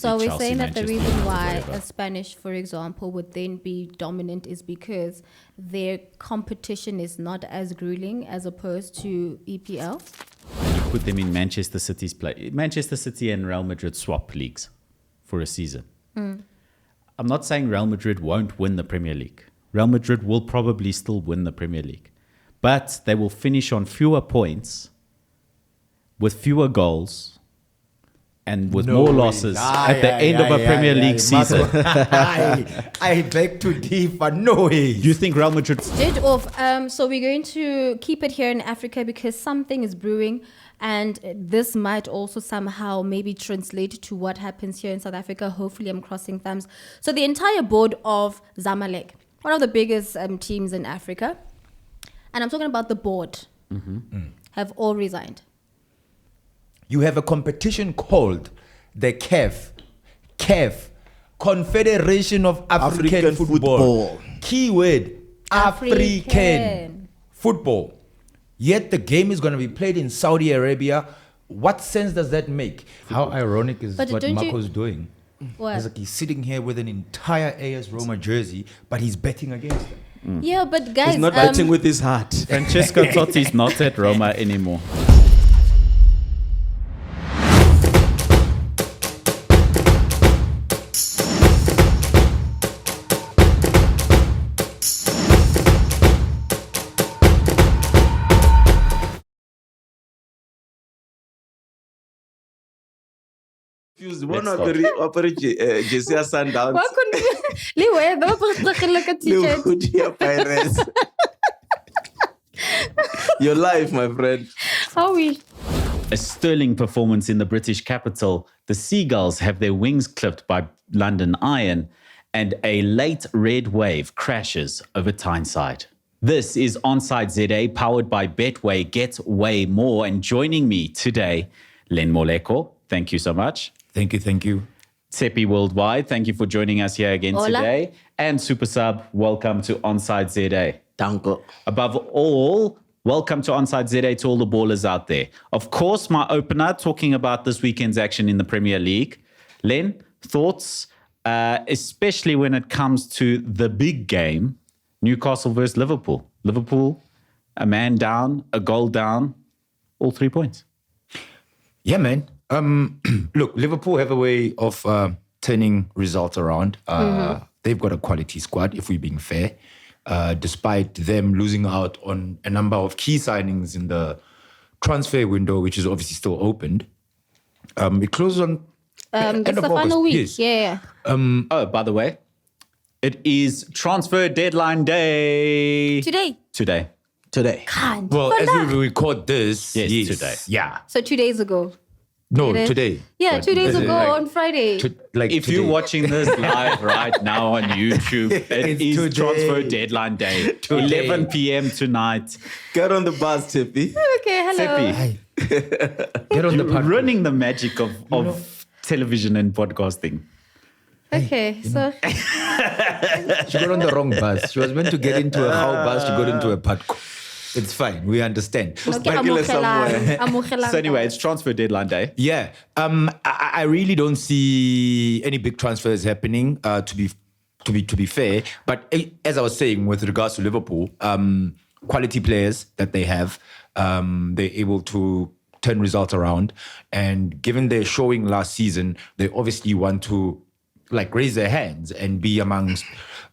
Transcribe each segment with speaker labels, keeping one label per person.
Speaker 1: So we're
Speaker 2: Chelsea,
Speaker 1: saying that the
Speaker 2: Manchester
Speaker 1: reason
Speaker 2: United,
Speaker 1: why
Speaker 2: whatever.
Speaker 1: a Spanish, for example, would then be dominant is because their competition is not as grueling as opposed to EPL.
Speaker 2: You put them in Manchester City's play. Manchester City and Real Madrid swap leagues for a season. I'm not saying Real Madrid won't win the Premier League. Real Madrid will probably still win the Premier League. But they will finish on fewer points, with fewer goals, and with more losses at the end of a Premier League season.
Speaker 3: I beg to differ. No way.
Speaker 2: You think Real Madrid...
Speaker 1: Straight off, so we're going to keep it here in Africa because something is brewing, and this might also somehow maybe translate to what happens here in South Africa. Hopefully, I'm crossing thumbs. So the entire board of Zamalek, one of the biggest teams in Africa, and I'm talking about the board, have all resigned.
Speaker 3: You have a competition called the CAF, Confederation of African Football. Keyword, African football. Yet the game is going to be played in Saudi Arabia. What sense does that make? How ironic is
Speaker 1: But
Speaker 3: what
Speaker 1: don't you-
Speaker 3: Marco's doing?
Speaker 1: What?
Speaker 3: It's like he's sitting here with an entire AS Roma jersey, but he's betting against them.
Speaker 1: Yeah, but guys,
Speaker 4: He's not betting with his heart.
Speaker 2: Francesco Totti is not at Roma anymore.
Speaker 4: One
Speaker 2: Let's
Speaker 4: of the operate Jessia Sundowns.
Speaker 1: Why couldn't Liwe, don't look at t-shirt.
Speaker 4: Liverpool Pirates. Your life, my friend.
Speaker 1: How we?
Speaker 2: A sterling performance in the British capital. The Seagulls have their wings clipped by London Iron, and a late red wave crashes over Tyneside. This is ONSIDE ZA, powered by Betway. Get way more. And joining me today, Len Moleko. Thank you so much.
Speaker 3: Thank you.
Speaker 2: Tsepi Worldwide, thank you for joining us here again
Speaker 1: Hola.
Speaker 2: today. And Super Sub, welcome to ONSIDE ZA.
Speaker 4: Danko.
Speaker 2: Above all, welcome to ONSIDE ZA to all the ballers out there. Of course, my opener, talking about this weekend's action in the Premier League. Len, thoughts, especially when it comes to the big game, Newcastle versus Liverpool. Liverpool, a man down, a goal down, all 3 points.
Speaker 3: Yeah, man. Look, Liverpool have a way of turning results around. They've got a quality squad, if we're being fair. Despite them losing out on a number of key signings in the transfer window, which is obviously still opened. It closes on
Speaker 1: That's
Speaker 3: end of
Speaker 1: the final
Speaker 3: August.
Speaker 1: week.
Speaker 3: Yes.
Speaker 1: Yeah.
Speaker 2: Oh, by the way, it is transfer deadline day.
Speaker 1: Today.
Speaker 2: Today.
Speaker 1: Can't.
Speaker 3: Well, as
Speaker 1: Vandaag.
Speaker 3: we record this,
Speaker 2: Yes, today.
Speaker 3: Yeah.
Speaker 1: So 2 days ago.
Speaker 3: No,
Speaker 1: It is.
Speaker 3: today.
Speaker 1: Yeah,
Speaker 3: But
Speaker 1: 2 days
Speaker 3: is it
Speaker 1: ago
Speaker 3: like
Speaker 1: on Friday.
Speaker 3: like
Speaker 2: If
Speaker 3: today.
Speaker 2: you're watching this live right now on YouTube, it
Speaker 3: It's
Speaker 2: is
Speaker 3: today.
Speaker 2: transfer deadline day. 11 p.m. tonight.
Speaker 4: Get on the bus, Tippy.
Speaker 1: Okay, hello.
Speaker 2: Seppi,
Speaker 3: Hey. Get on the
Speaker 2: you're
Speaker 3: podcast.
Speaker 2: ruining the magic of television and podcasting.
Speaker 1: Okay, so
Speaker 3: She got on the wrong bus. She was meant to get into a how bus. She got into a podcast. It's fine. We understand.
Speaker 1: okay,
Speaker 4: Sparkle somewhere.
Speaker 1: amogelang.
Speaker 2: So anyway, it's transfer deadline day.
Speaker 3: Yeah. I really don't see any big transfers happening. To be fair, but as I was saying, with regards to Liverpool, quality players that they have, they're able to turn results around. And given their showing last season, they obviously want to like raise their hands and be amongst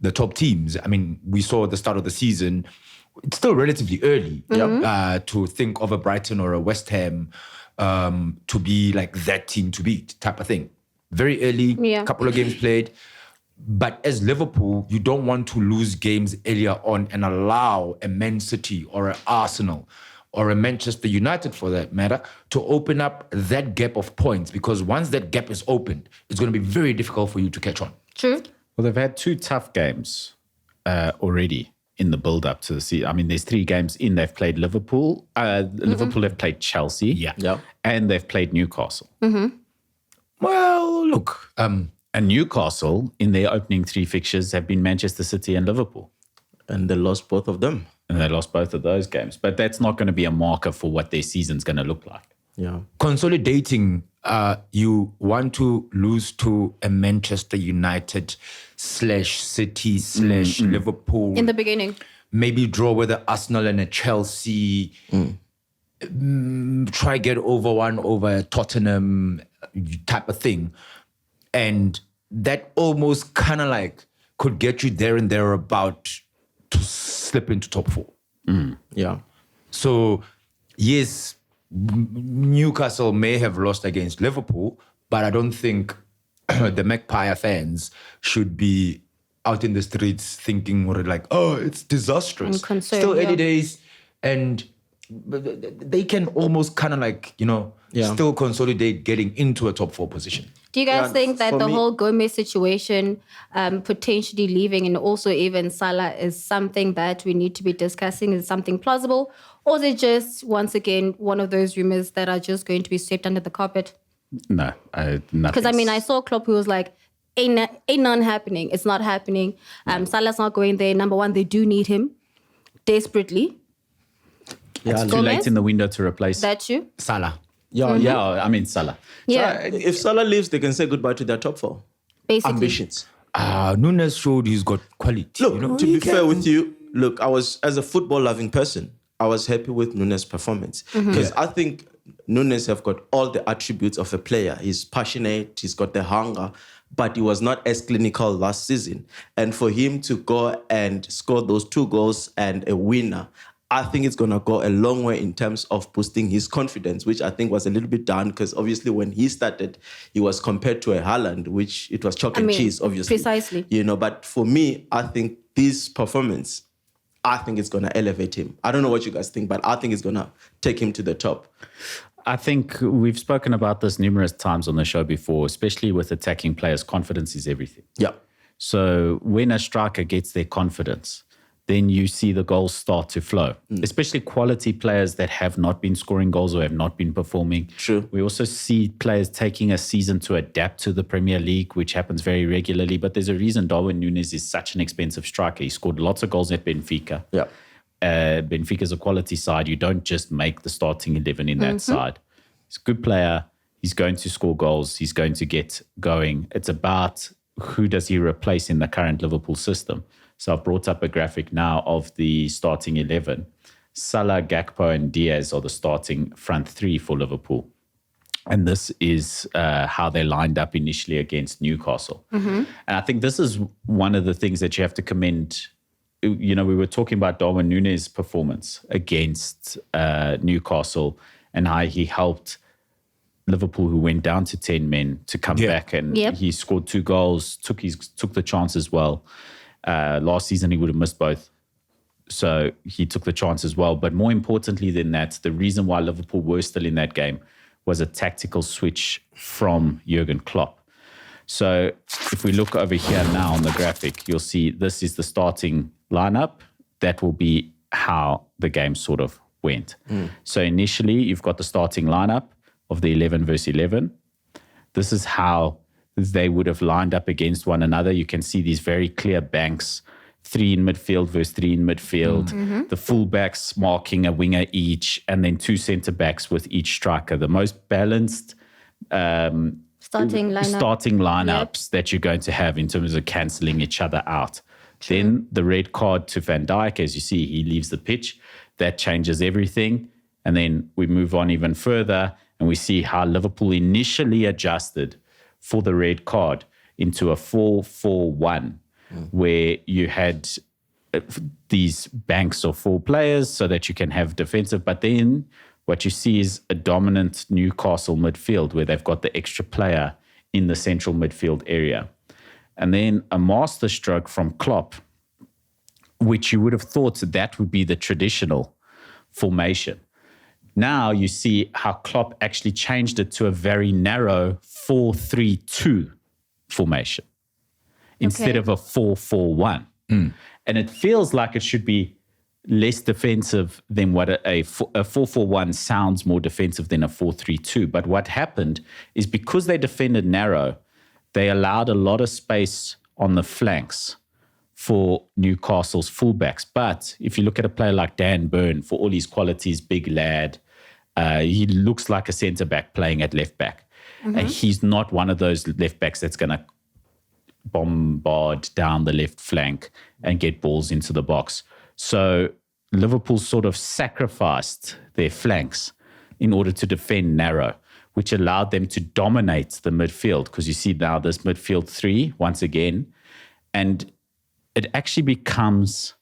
Speaker 3: the top teams. I mean, we saw at the start of the season. It's still relatively early to think of a Brighton or a West Ham to be like that team to beat type of thing. Very early,
Speaker 1: Yeah.
Speaker 3: couple of games played. But as Liverpool, you don't want to lose games earlier on and allow a Man City or an Arsenal or a Manchester United, for that matter, to open up that gap of points. Because once that gap is opened, it's going to be very difficult for you to catch on.
Speaker 1: True.
Speaker 2: Well, they've had 2 tough games already in the build-up to the season. I mean, there's 3 games in. They've played Liverpool. Liverpool have played Chelsea.
Speaker 4: Yeah.
Speaker 2: And they've played Newcastle.
Speaker 3: Well, look,
Speaker 2: And Newcastle, in their opening 3 fixtures, have been Manchester City and Liverpool.
Speaker 4: And they lost both of them.
Speaker 2: And they lost both of those games. But that's not going to be a marker for what their season's going to look like.
Speaker 4: Yeah.
Speaker 3: consolidating you want to lose to a Manchester United / City / Liverpool.
Speaker 1: In the beginning.
Speaker 3: Maybe draw with an Arsenal and a Chelsea. Try get over a Tottenham type of thing. And that almost kind of like could get you there and thereabout to slip into top 4.
Speaker 4: Yeah.
Speaker 3: So, yes, Newcastle may have lost against Liverpool, but I don't think the Magpie fans should be out in the streets thinking like, oh, it's disastrous.
Speaker 1: Concerned,
Speaker 3: Still 80 days, and they can almost kind of like, still consolidate getting into a top 4 position.
Speaker 1: Do you guys think that
Speaker 4: for
Speaker 1: the
Speaker 4: me-
Speaker 1: whole Gomez situation, potentially leaving, and also even Salah, is something that we need to be discussing? Is it something plausible? Or is it just, once again, one of those rumors that are just going to be swept under the carpet?
Speaker 2: No, nothing.
Speaker 1: Because, I saw Klopp who was like, ain't none happening. It's not happening. Salah's not going there. Number one, they do need him desperately.
Speaker 4: Yeah.
Speaker 2: Too
Speaker 1: Gomez?
Speaker 2: late in the window to replace.
Speaker 1: That's you.
Speaker 3: Salah.
Speaker 4: Yeah.
Speaker 2: Yeah, Salah.
Speaker 1: Yeah,
Speaker 4: If Salah leaves, they can say goodbye to their top 4
Speaker 1: basically.
Speaker 4: ambitions.
Speaker 3: Nunes showed he's got quality.
Speaker 4: Look, to be fair with you, as a football-loving person, I was happy with Nunes' performance. Because I think Nunes have got all the attributes of a player. He's passionate, he's got the hunger, but he was not as clinical last season. And for him to go and score those 2 goals and a winner, I think it's going to go a long way in terms of boosting his confidence, which I think was a little bit down because obviously when he started, he was compared to a Haaland, which it was chalk and cheese, obviously.
Speaker 1: Precisely.
Speaker 4: But for me, I think this performance, I think it's going to elevate him. I don't know what you guys think, but I think it's going to take him to the top.
Speaker 2: I think we've spoken about this numerous times on the show before, especially with attacking players. Confidence is everything.
Speaker 4: Yeah.
Speaker 2: So when a striker gets their confidence, then you see the goals start to flow, especially quality players that have not been scoring goals or have not been performing.
Speaker 4: True.
Speaker 2: We also see players taking a season to adapt to the Premier League, which happens very regularly. But there's a reason Darwin Núñez is such an expensive striker. He scored lots of goals at Benfica.
Speaker 4: Yeah.
Speaker 2: Benfica's a quality side. You don't just make the starting 11 in that side. He's a good player. He's going to score goals. He's going to get going. It's about who does he replace in the current Liverpool system. So I've brought up a graphic now of the starting 11. Salah, Gakpo, and Diaz are the starting front 3 for Liverpool. And this is how they lined up initially against Newcastle. And I think this is one of the things that you have to commend. We were talking about Darwin Núñez's performance against Newcastle and how he helped Liverpool, who went down to 10 men, to come back. And he scored 2 goals, took the chance as well. Last season, he would have missed both. So he took the chance as well. But more importantly than that, the reason why Liverpool were still in that game was a tactical switch from Jurgen Klopp. So if we look over here now on the graphic, you'll see this is the starting lineup. That will be how the game sort of went. So initially, you've got the starting lineup of the 11 versus 11. This is how they would have lined up against one another. You can see these very clear banks, 3 in midfield versus 3 in midfield, the fullbacks marking a winger each, and then 2 centre-backs with each striker. The most balanced
Speaker 1: Starting
Speaker 2: lineups that you're going to have in terms of cancelling each other out. Then the red card to Van Dijk, as you see, he leaves the pitch. That changes everything. And then we move on even further, and we see how Liverpool initially adjusted for the red card into a 4-4-1, where you had these banks of 4 players so that you can have defensive. But then what you see is a dominant Newcastle midfield where they've got the extra player in the central midfield area. And then a masterstroke from Klopp, which you would have thought that would be the traditional formation. Now you see how Klopp actually changed it to a very narrow 4-3-2 formation instead of a 4-4-1. And it feels like it should be less defensive than what a 4-4-1 sounds more defensive than a 4-3-2. But what happened is because they defended narrow, they allowed a lot of space on the flanks for Newcastle's fullbacks. But if you look at a player like Dan Burn, for all his qualities, big lad, he looks like a centre-back playing at left-back. And he's not one of those left backs that's going to bombard down the left flank and get balls into the box. So Liverpool sort of sacrificed their flanks in order to defend narrow, which allowed them to dominate the midfield, because you see now this midfield three once again, and it actually becomes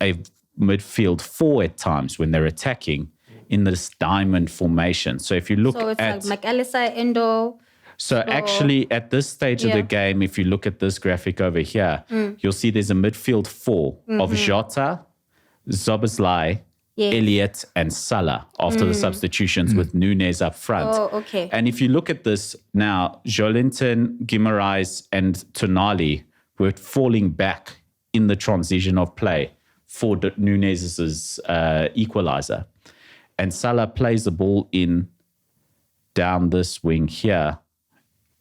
Speaker 2: a midfield four at times when they're attacking in this diamond formation. So if you look
Speaker 1: So it's
Speaker 2: at
Speaker 1: like McAllister, Endo.
Speaker 2: So actually, at this stage of the game, if you look at this graphic over here, you'll see there's a midfield four of Jota, Szoboszlai, Elliott, and Salah after the substitutions with Núñez up front.
Speaker 1: Oh, okay.
Speaker 2: And if you look at this now, Joelinton, Guimaraes, and Tonali were falling back in the transition of play for Núñez's equalizer. And Salah plays the ball in down this wing here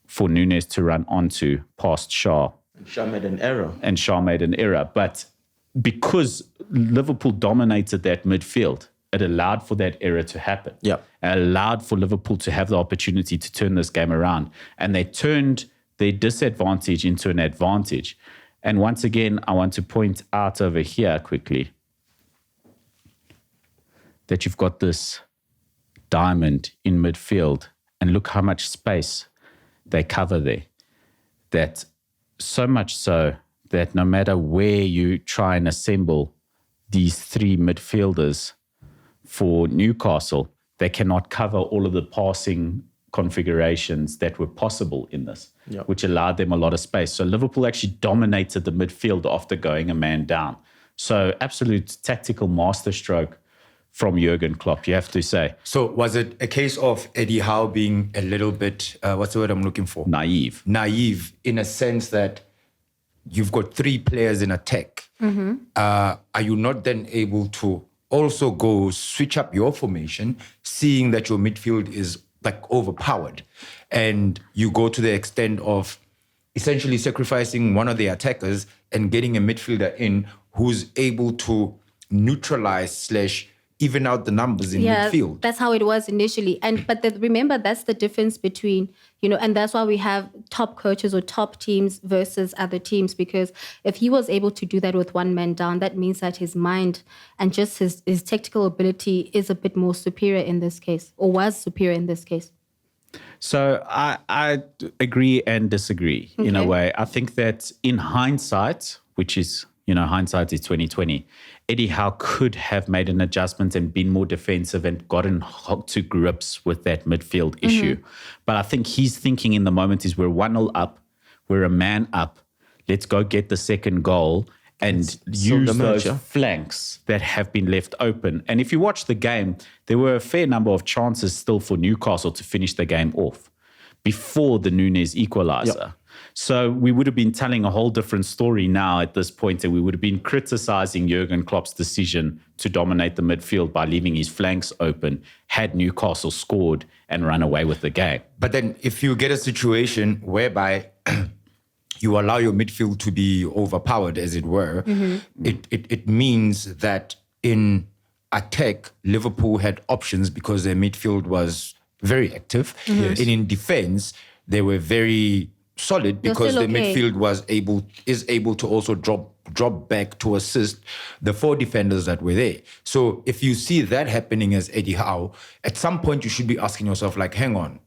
Speaker 2: for Núñez to run onto past Shaw.
Speaker 4: Shaw made an error.
Speaker 2: And Shaw made an error. But because Liverpool dominated that midfield, it allowed for that error to happen.
Speaker 4: Yeah.
Speaker 2: And allowed for Liverpool to have the opportunity to turn this game around. And they turned their disadvantage into an advantage. And once again, I want to point out over here quickly that you've got this diamond in midfield. And look how much space they cover there. That so much so that no matter where you try and assemble these three midfielders for Newcastle, they cannot cover all of the passing configurations that were possible in this, which allowed them a lot of space. So Liverpool actually dominated the midfield after going a man down. So absolute tactical masterstroke from Jurgen Klopp, you have to say.
Speaker 3: So was it a case of Eddie Howe being a little bit, what's the word I'm looking for?
Speaker 2: Naive
Speaker 3: in a sense that you've got three players in attack. Are you not then able to also go switch up your formation, seeing that your midfield is like overpowered, and you go to the extent of essentially sacrificing one of the attackers and getting a midfielder in who's able to neutralize / even out the numbers in midfield.
Speaker 1: That's how it was initially. But remember, that's the difference between, and that's why we have top coaches or top teams versus other teams, because if he was able to do that with one man down, that means that his mind and just his tactical ability is a bit more superior in this case, or was superior in this case.
Speaker 2: So I agree and disagree in a way. I think that in hindsight, which is, hindsight is 2020, Eddie Howe could have made an adjustment and been more defensive and gotten to grips with that midfield issue. But I think he's thinking in the moment is we're 1-0 up, we're a man up, let's go get the second goal and use those flanks that have been left open. And if you watch the game, there were a fair number of chances still for Newcastle to finish the game off before the Núñez equalizer. Yep. So we would have been telling a whole different story now at this point, and we would have been criticizing Jurgen Klopp's decision to dominate the midfield by leaving his flanks open had Newcastle scored and run away with the game.
Speaker 3: But then if you get a situation whereby you allow your midfield to be overpowered, as it were, it means that in attack, Liverpool had options because their midfield was very active. And in defense, they were very solid because the midfield is able to also drop back to assist the four defenders that were there. So if you see that happening as Eddie Howe, at some point you should be asking yourself, like, hang on,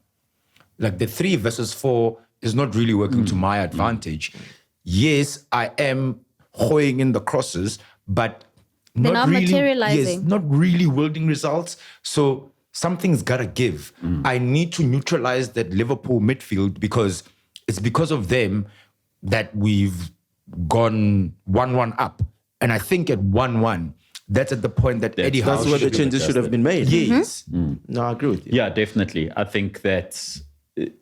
Speaker 3: like the 3 versus 4 is not really working to my advantage. Yes, I am hoeing in the crosses, but
Speaker 1: they're not
Speaker 3: really
Speaker 1: materializing.
Speaker 3: Yes, not really wielding results. So something's got to give. I need to neutralize that Liverpool midfield because it's because of them that we've gone 1-1 up. And I think at 1-1, that's at the point that Eddie Howe...
Speaker 4: That's where the changes should have been made.
Speaker 3: Yes.
Speaker 4: No, I agree with you.
Speaker 2: Yeah, definitely. I think that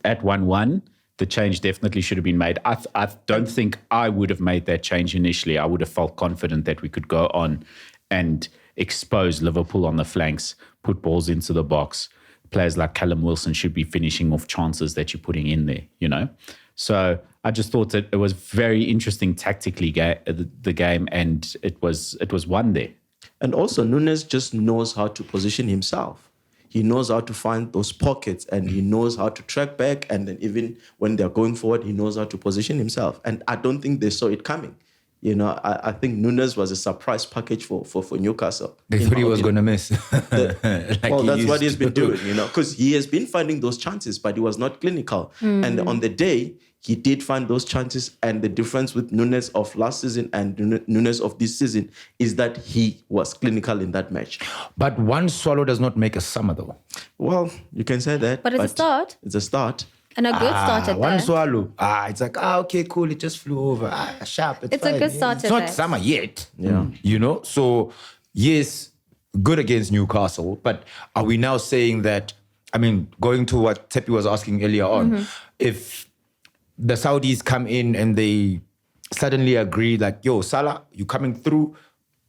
Speaker 2: at 1-1, the change definitely should have been made. I don't think I would have made that change initially. I would have felt confident that we could go on and expose Liverpool on the flanks, put balls into the box. Players like Callum Wilson should be finishing off chances that you're putting in there, So I just thought that it was very interesting tactically, the game, and it was won there.
Speaker 4: And also, Núñez just knows how to position himself. He knows how to find those pockets, and he knows how to track back. And then even when they're going forward, he knows how to position himself. And I don't think they saw it coming. You know, I think Nunes was a surprise package for Newcastle.
Speaker 3: They thought he was going to miss.
Speaker 4: Well, that's what he's been doing, you know, because he has been finding those chances, but he was not clinical. And on the day, he did find those chances. And the difference with Nunes of last season and Nunes of this season is that he was clinical in that match.
Speaker 3: But one swallow does not make a summer, though.
Speaker 4: Well, you can say that.
Speaker 1: But it's a start.
Speaker 4: It's a start.
Speaker 1: And a good start at
Speaker 3: one
Speaker 1: that.
Speaker 3: swallow. It's like, okay, cool. It just flew over. Sharp. It's
Speaker 1: a
Speaker 3: fine.
Speaker 1: good start
Speaker 3: It's
Speaker 1: at
Speaker 3: not
Speaker 1: that.
Speaker 3: summer yet.
Speaker 4: Yeah.
Speaker 3: You know? So, yes, good against Newcastle. But are we now saying that, I mean, going to what Tepi was asking earlier on, if the Saudis come in and they suddenly agree like, yo, Salah, you coming through,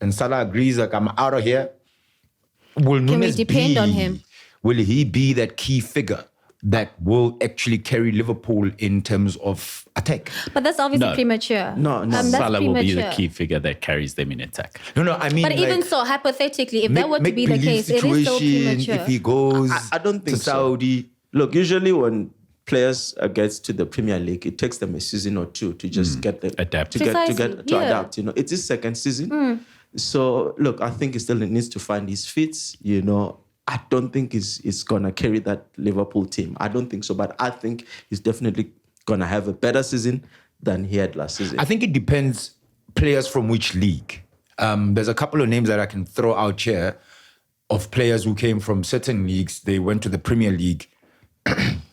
Speaker 3: and Salah agrees like, I'm out of here, will
Speaker 1: Can we
Speaker 3: Nunes
Speaker 1: depend on him?
Speaker 3: Will he be that key figure that will actually carry Liverpool in terms of attack?
Speaker 1: But that's obviously
Speaker 2: No.
Speaker 1: premature.
Speaker 4: No.
Speaker 1: That's
Speaker 2: Salah will be the
Speaker 1: premature.
Speaker 2: key figure that carries them in attack.
Speaker 3: No, I mean,
Speaker 1: But even
Speaker 3: like,
Speaker 1: so, hypothetically, if that were to
Speaker 3: make
Speaker 1: be the
Speaker 3: believe
Speaker 1: case, it is still
Speaker 3: situation,
Speaker 1: premature.
Speaker 3: if he goes
Speaker 4: I don't think
Speaker 3: to
Speaker 4: so.
Speaker 3: Saudi.
Speaker 4: Look, usually when players get to the Premier League, it takes them a season or two to just get the
Speaker 2: Adapt.
Speaker 4: to
Speaker 1: Precisely, yeah.
Speaker 4: adapt. You know, it's his second season. So look, I think he still needs to find his fits. You know, I don't think he's gonna carry that Liverpool team. I don't think so, but I think he's definitely gonna have a better season than he had last season.
Speaker 3: I think it depends players from which league. There's a couple of names that I can throw out here of players who came from certain leagues. They went to the Premier League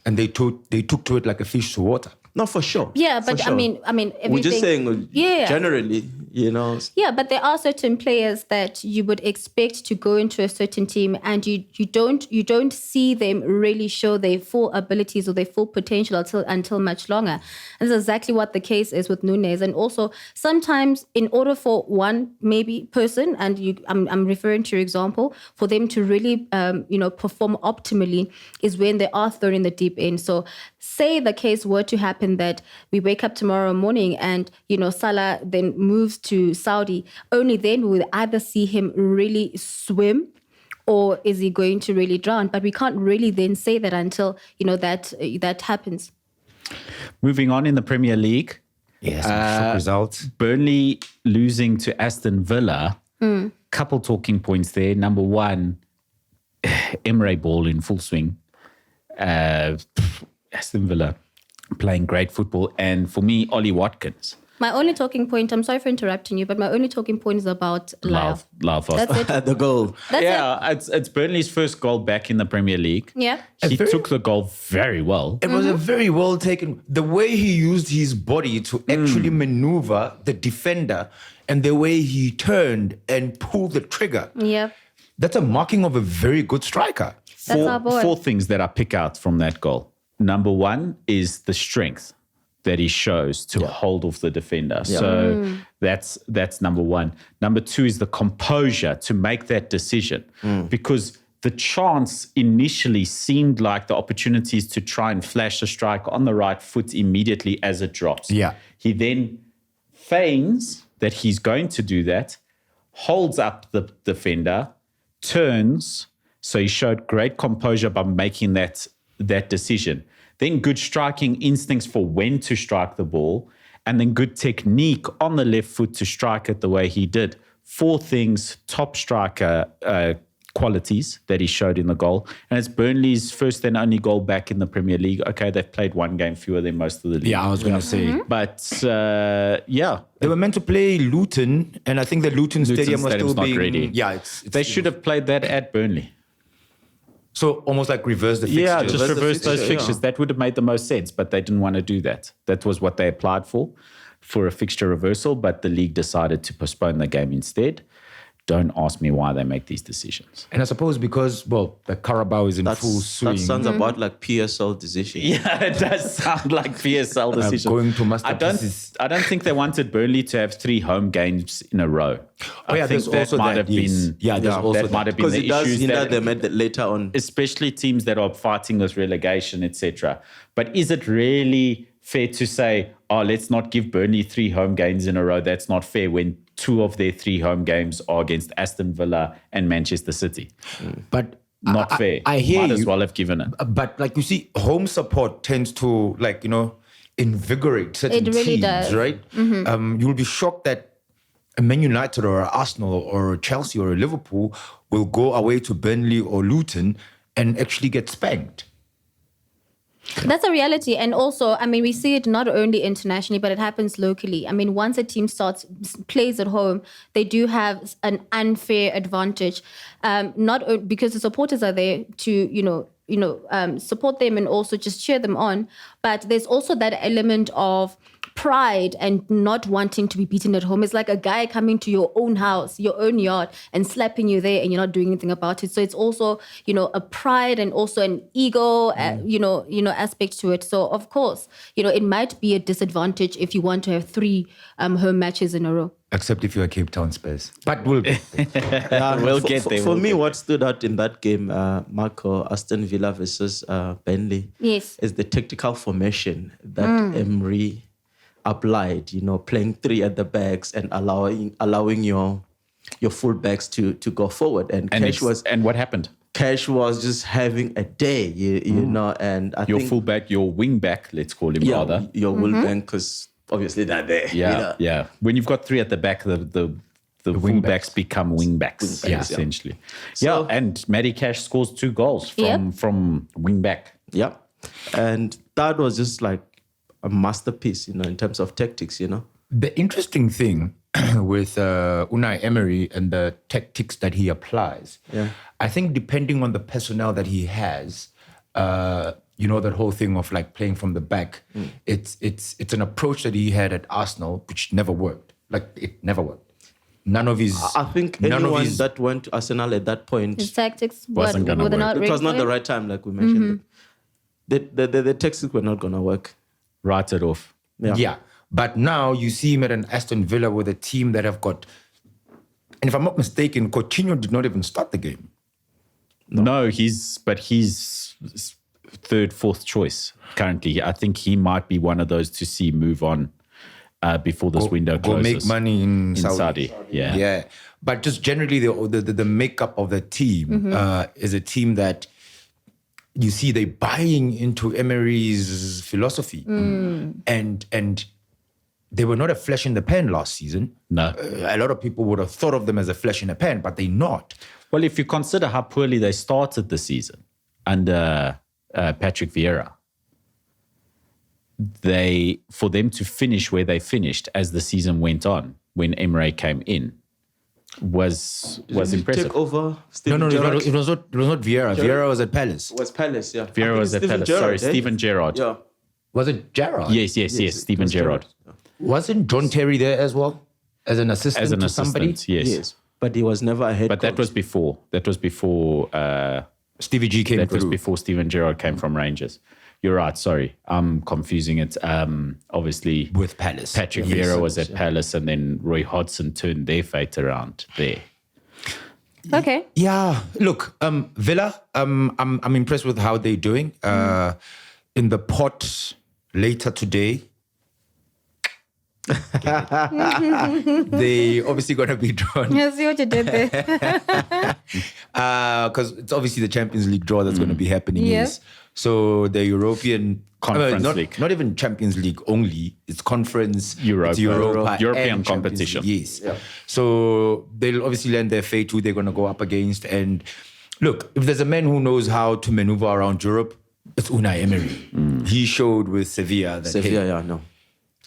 Speaker 3: and they took to it like a fish to water.
Speaker 4: No, for sure.
Speaker 1: Yeah,
Speaker 4: For
Speaker 1: but
Speaker 4: sure.
Speaker 1: I mean, everything.
Speaker 4: we're just saying
Speaker 1: Yeah.
Speaker 4: generally, you know.
Speaker 1: Yeah, but there are certain players that you would expect to go into a certain team, and you don't see them really show their full abilities or their full potential until much longer. And that's exactly what the case is with Nunes. And also sometimes, in order for one maybe person, and I'm referring to your example, for them to really perform optimally, is when they are thrown in the deep end. So say the case were to happen that we wake up tomorrow morning and, Salah then moves to Saudi, only then we will either see him really swim or is he going to really drown? But we can't really then say that until, that happens.
Speaker 2: Moving on in the Premier League,
Speaker 3: Yes, shock results.
Speaker 2: Burnley losing to Aston Villa. Couple talking points there. Number one, Emre ball in full swing. Aston Villa playing great football. And for me, Ollie Watkins.
Speaker 1: My only talking point, I'm sorry for interrupting you, but my only talking point is about Lyle.
Speaker 2: Love.
Speaker 1: That's it.
Speaker 4: The goal.
Speaker 1: That's it.
Speaker 2: It's Burnley's first goal back in the Premier League.
Speaker 1: Yeah.
Speaker 2: He took the goal very well.
Speaker 3: It was a very well taken. The way he used his body to actually maneuver the defender and the way he turned and pulled the trigger.
Speaker 1: Yeah.
Speaker 3: That's a marking of a very good striker.
Speaker 1: That's our boy.
Speaker 2: Four things that I pick out from that goal. Number one is the strength that he shows to hold off the defender. So that's number one. Number two is the composure to make that decision, because the chance initially seemed like the opportunities to try and flash a strike on the right foot immediately as it drops.
Speaker 3: Yeah.
Speaker 2: He then feigns that he's going to do that, holds up the defender, turns. So he showed great composure by making that decision. Then good striking instincts for when to strike the ball, and then good technique on the left foot to strike it the way he did. Four things, top striker qualities that he showed in the goal. And it's Burnley's first and only goal back in the Premier League. Okay, they've played one game fewer than most of the league.
Speaker 3: Yeah, I was going to say.
Speaker 2: But
Speaker 3: They were meant to play Luton, and I think the Luton Stadium was still
Speaker 2: Stadium's not
Speaker 3: being...
Speaker 2: ready.
Speaker 3: Yeah,
Speaker 2: they should have played that at Burnley.
Speaker 3: So almost like reverse the fixture.
Speaker 2: Yeah, just
Speaker 4: Reverse the
Speaker 2: reverse those
Speaker 4: fixture,
Speaker 2: fixtures.
Speaker 4: yeah.
Speaker 2: That would have made the most sense, but they didn't want to do that. That was what they applied for a fixture reversal, but the league decided to postpone the game instead. Don't ask me why they make these decisions.
Speaker 3: And I suppose because, the Carabao is in full swing.
Speaker 4: That sounds about like PSL decision.
Speaker 2: Yeah, it does sound like PSL decision.
Speaker 3: Going to masterpieces.
Speaker 2: I don't think they wanted Burnley to have 3 home games in a row.
Speaker 3: Oh, yeah,
Speaker 2: I think
Speaker 3: there's also
Speaker 2: might
Speaker 3: that,
Speaker 2: have
Speaker 3: yes.
Speaker 2: been.
Speaker 3: Yeah, there's also
Speaker 2: that
Speaker 3: that.
Speaker 2: might have been
Speaker 4: Because
Speaker 2: the
Speaker 4: it does
Speaker 2: issues
Speaker 4: hinder
Speaker 2: that
Speaker 4: them later on.
Speaker 2: especially teams that are fighting with relegation, etc. But is it really fair to say, let's not give Burnley 3 home games in a row? That's not fair when 2 of their 3 home games are against Aston Villa and Manchester City.
Speaker 3: But
Speaker 2: not fair.
Speaker 3: I hear
Speaker 2: Might as
Speaker 3: you.
Speaker 2: well have given it.
Speaker 3: But like you see, home support tends to invigorate certain
Speaker 1: It really
Speaker 3: teams,
Speaker 1: does.
Speaker 3: right? You'll be shocked that a Man United or a Arsenal or a Chelsea or a Liverpool will go away to Burnley or Luton and actually get spanked.
Speaker 1: That's a reality. And also, I mean, we see it not only internationally, but it happens locally. I mean, once a team plays at home, they do have an unfair advantage. Because the supporters are there to, support them and also just cheer them on. But there's also that element of pride and not wanting to be beaten at home. It's like a guy coming to your own house, your own yard, and slapping you there, and you're not doing anything about it. So it's also, a pride and also an ego, aspect to it. So of course, it might be a disadvantage if you want to have 3 home matches in a row.
Speaker 3: Except if you're Cape Town Spurs. But we'll get there.
Speaker 2: We'll get there.
Speaker 4: For me, what stood out in that game, Marco, Aston Villa versus Burnley,
Speaker 1: Yes.
Speaker 4: is the tactical formation that Emery applied, playing 3 at the backs and allowing your fullbacks to go forward. And
Speaker 2: what happened?
Speaker 4: Cash was just having a day, and I
Speaker 2: Your
Speaker 4: think
Speaker 2: fullback, your wing back, let's call him rather.
Speaker 4: your fullback, because obviously they're there.
Speaker 2: Yeah, yeah. When you've got 3 at the back, the fullbacks become wingbacks, essentially.
Speaker 4: So-
Speaker 2: and Matty Cash scores 2 goals from wing back.
Speaker 4: Yeah. And that was just like a masterpiece, in terms of tactics,
Speaker 3: The interesting thing with Unai Emery and the tactics that he applies, I think depending on the personnel that he has, that whole thing of like playing from the back, it's an approach that he had at Arsenal, which never worked. Like it never worked. None of his.
Speaker 4: I think anyone that went to Arsenal at that point,
Speaker 1: His tactics
Speaker 2: Wasn't gonna
Speaker 1: were they
Speaker 2: work.
Speaker 1: not
Speaker 4: it was
Speaker 1: ready
Speaker 4: not
Speaker 1: for
Speaker 4: the
Speaker 1: him?
Speaker 4: right time, like we mentioned. The tactics were not going to work.
Speaker 2: Write it off.
Speaker 3: Yeah. But now you see him at an Aston Villa with a team that have got, and if I'm not mistaken, Coutinho did not even start the game.
Speaker 2: No, he's 3rd, 4th choice currently. I think he might be one of those to see move on before this window
Speaker 3: Go
Speaker 2: closes.
Speaker 3: make money in
Speaker 2: Saudi. Yeah.
Speaker 3: Yeah. But just generally the makeup of the team is a team that you see they're buying into Emery's philosophy. And they were not a flash in the pan last season.
Speaker 2: No.
Speaker 3: A lot of people would have thought of them as a flash in the pan, but they're not.
Speaker 2: Well, if you consider how poorly they started the season under Patrick Vieira, for them to finish where they finished as the season went on, when Emery came in, was impressive.
Speaker 4: Take over Steven
Speaker 3: No,
Speaker 4: Gerrard.
Speaker 3: it was not Vieira. Vieira was at Palace.
Speaker 4: It was Palace, yeah.
Speaker 2: Vieira was at Palace. Stephen Gerrard.
Speaker 4: Yeah.
Speaker 3: Was it Gerrard?
Speaker 2: Yes, Stephen Gerrard.
Speaker 3: Wasn't John Terry there as well? As an assistant
Speaker 2: As an
Speaker 3: to
Speaker 2: assistant,
Speaker 3: somebody?
Speaker 2: yes.
Speaker 4: But he was never a head
Speaker 2: But
Speaker 4: coach.
Speaker 2: that was before.
Speaker 3: Stevie G came
Speaker 2: That was
Speaker 3: through.
Speaker 2: before Stephen Gerrard came from Rangers. You're right. Sorry, I'm confusing it. Obviously,
Speaker 3: With Palace.
Speaker 2: Patrick Vieira was at Palace, and then Roy Hodgson turned their fate around there.
Speaker 1: Okay.
Speaker 3: Yeah, look, Villa, I'm impressed with how they're doing. In the pot later today, they obviously going to be drawn
Speaker 1: I see what you did there.
Speaker 3: because it's obviously the Champions League draw that's going to be happening.
Speaker 1: Yeah.
Speaker 3: So the European
Speaker 2: Conference League.
Speaker 3: not even Champions League only. It's Conference,
Speaker 2: Europa.
Speaker 3: it's Europa
Speaker 2: European
Speaker 3: and Champions
Speaker 2: competition.
Speaker 3: League, yes. So they'll obviously learn their fate, who they're going to go up against. And look, if there's a man who knows how to maneuver around Europe, it's Unai Emery. He showed with Sevilla that hey,
Speaker 4: yeah, no.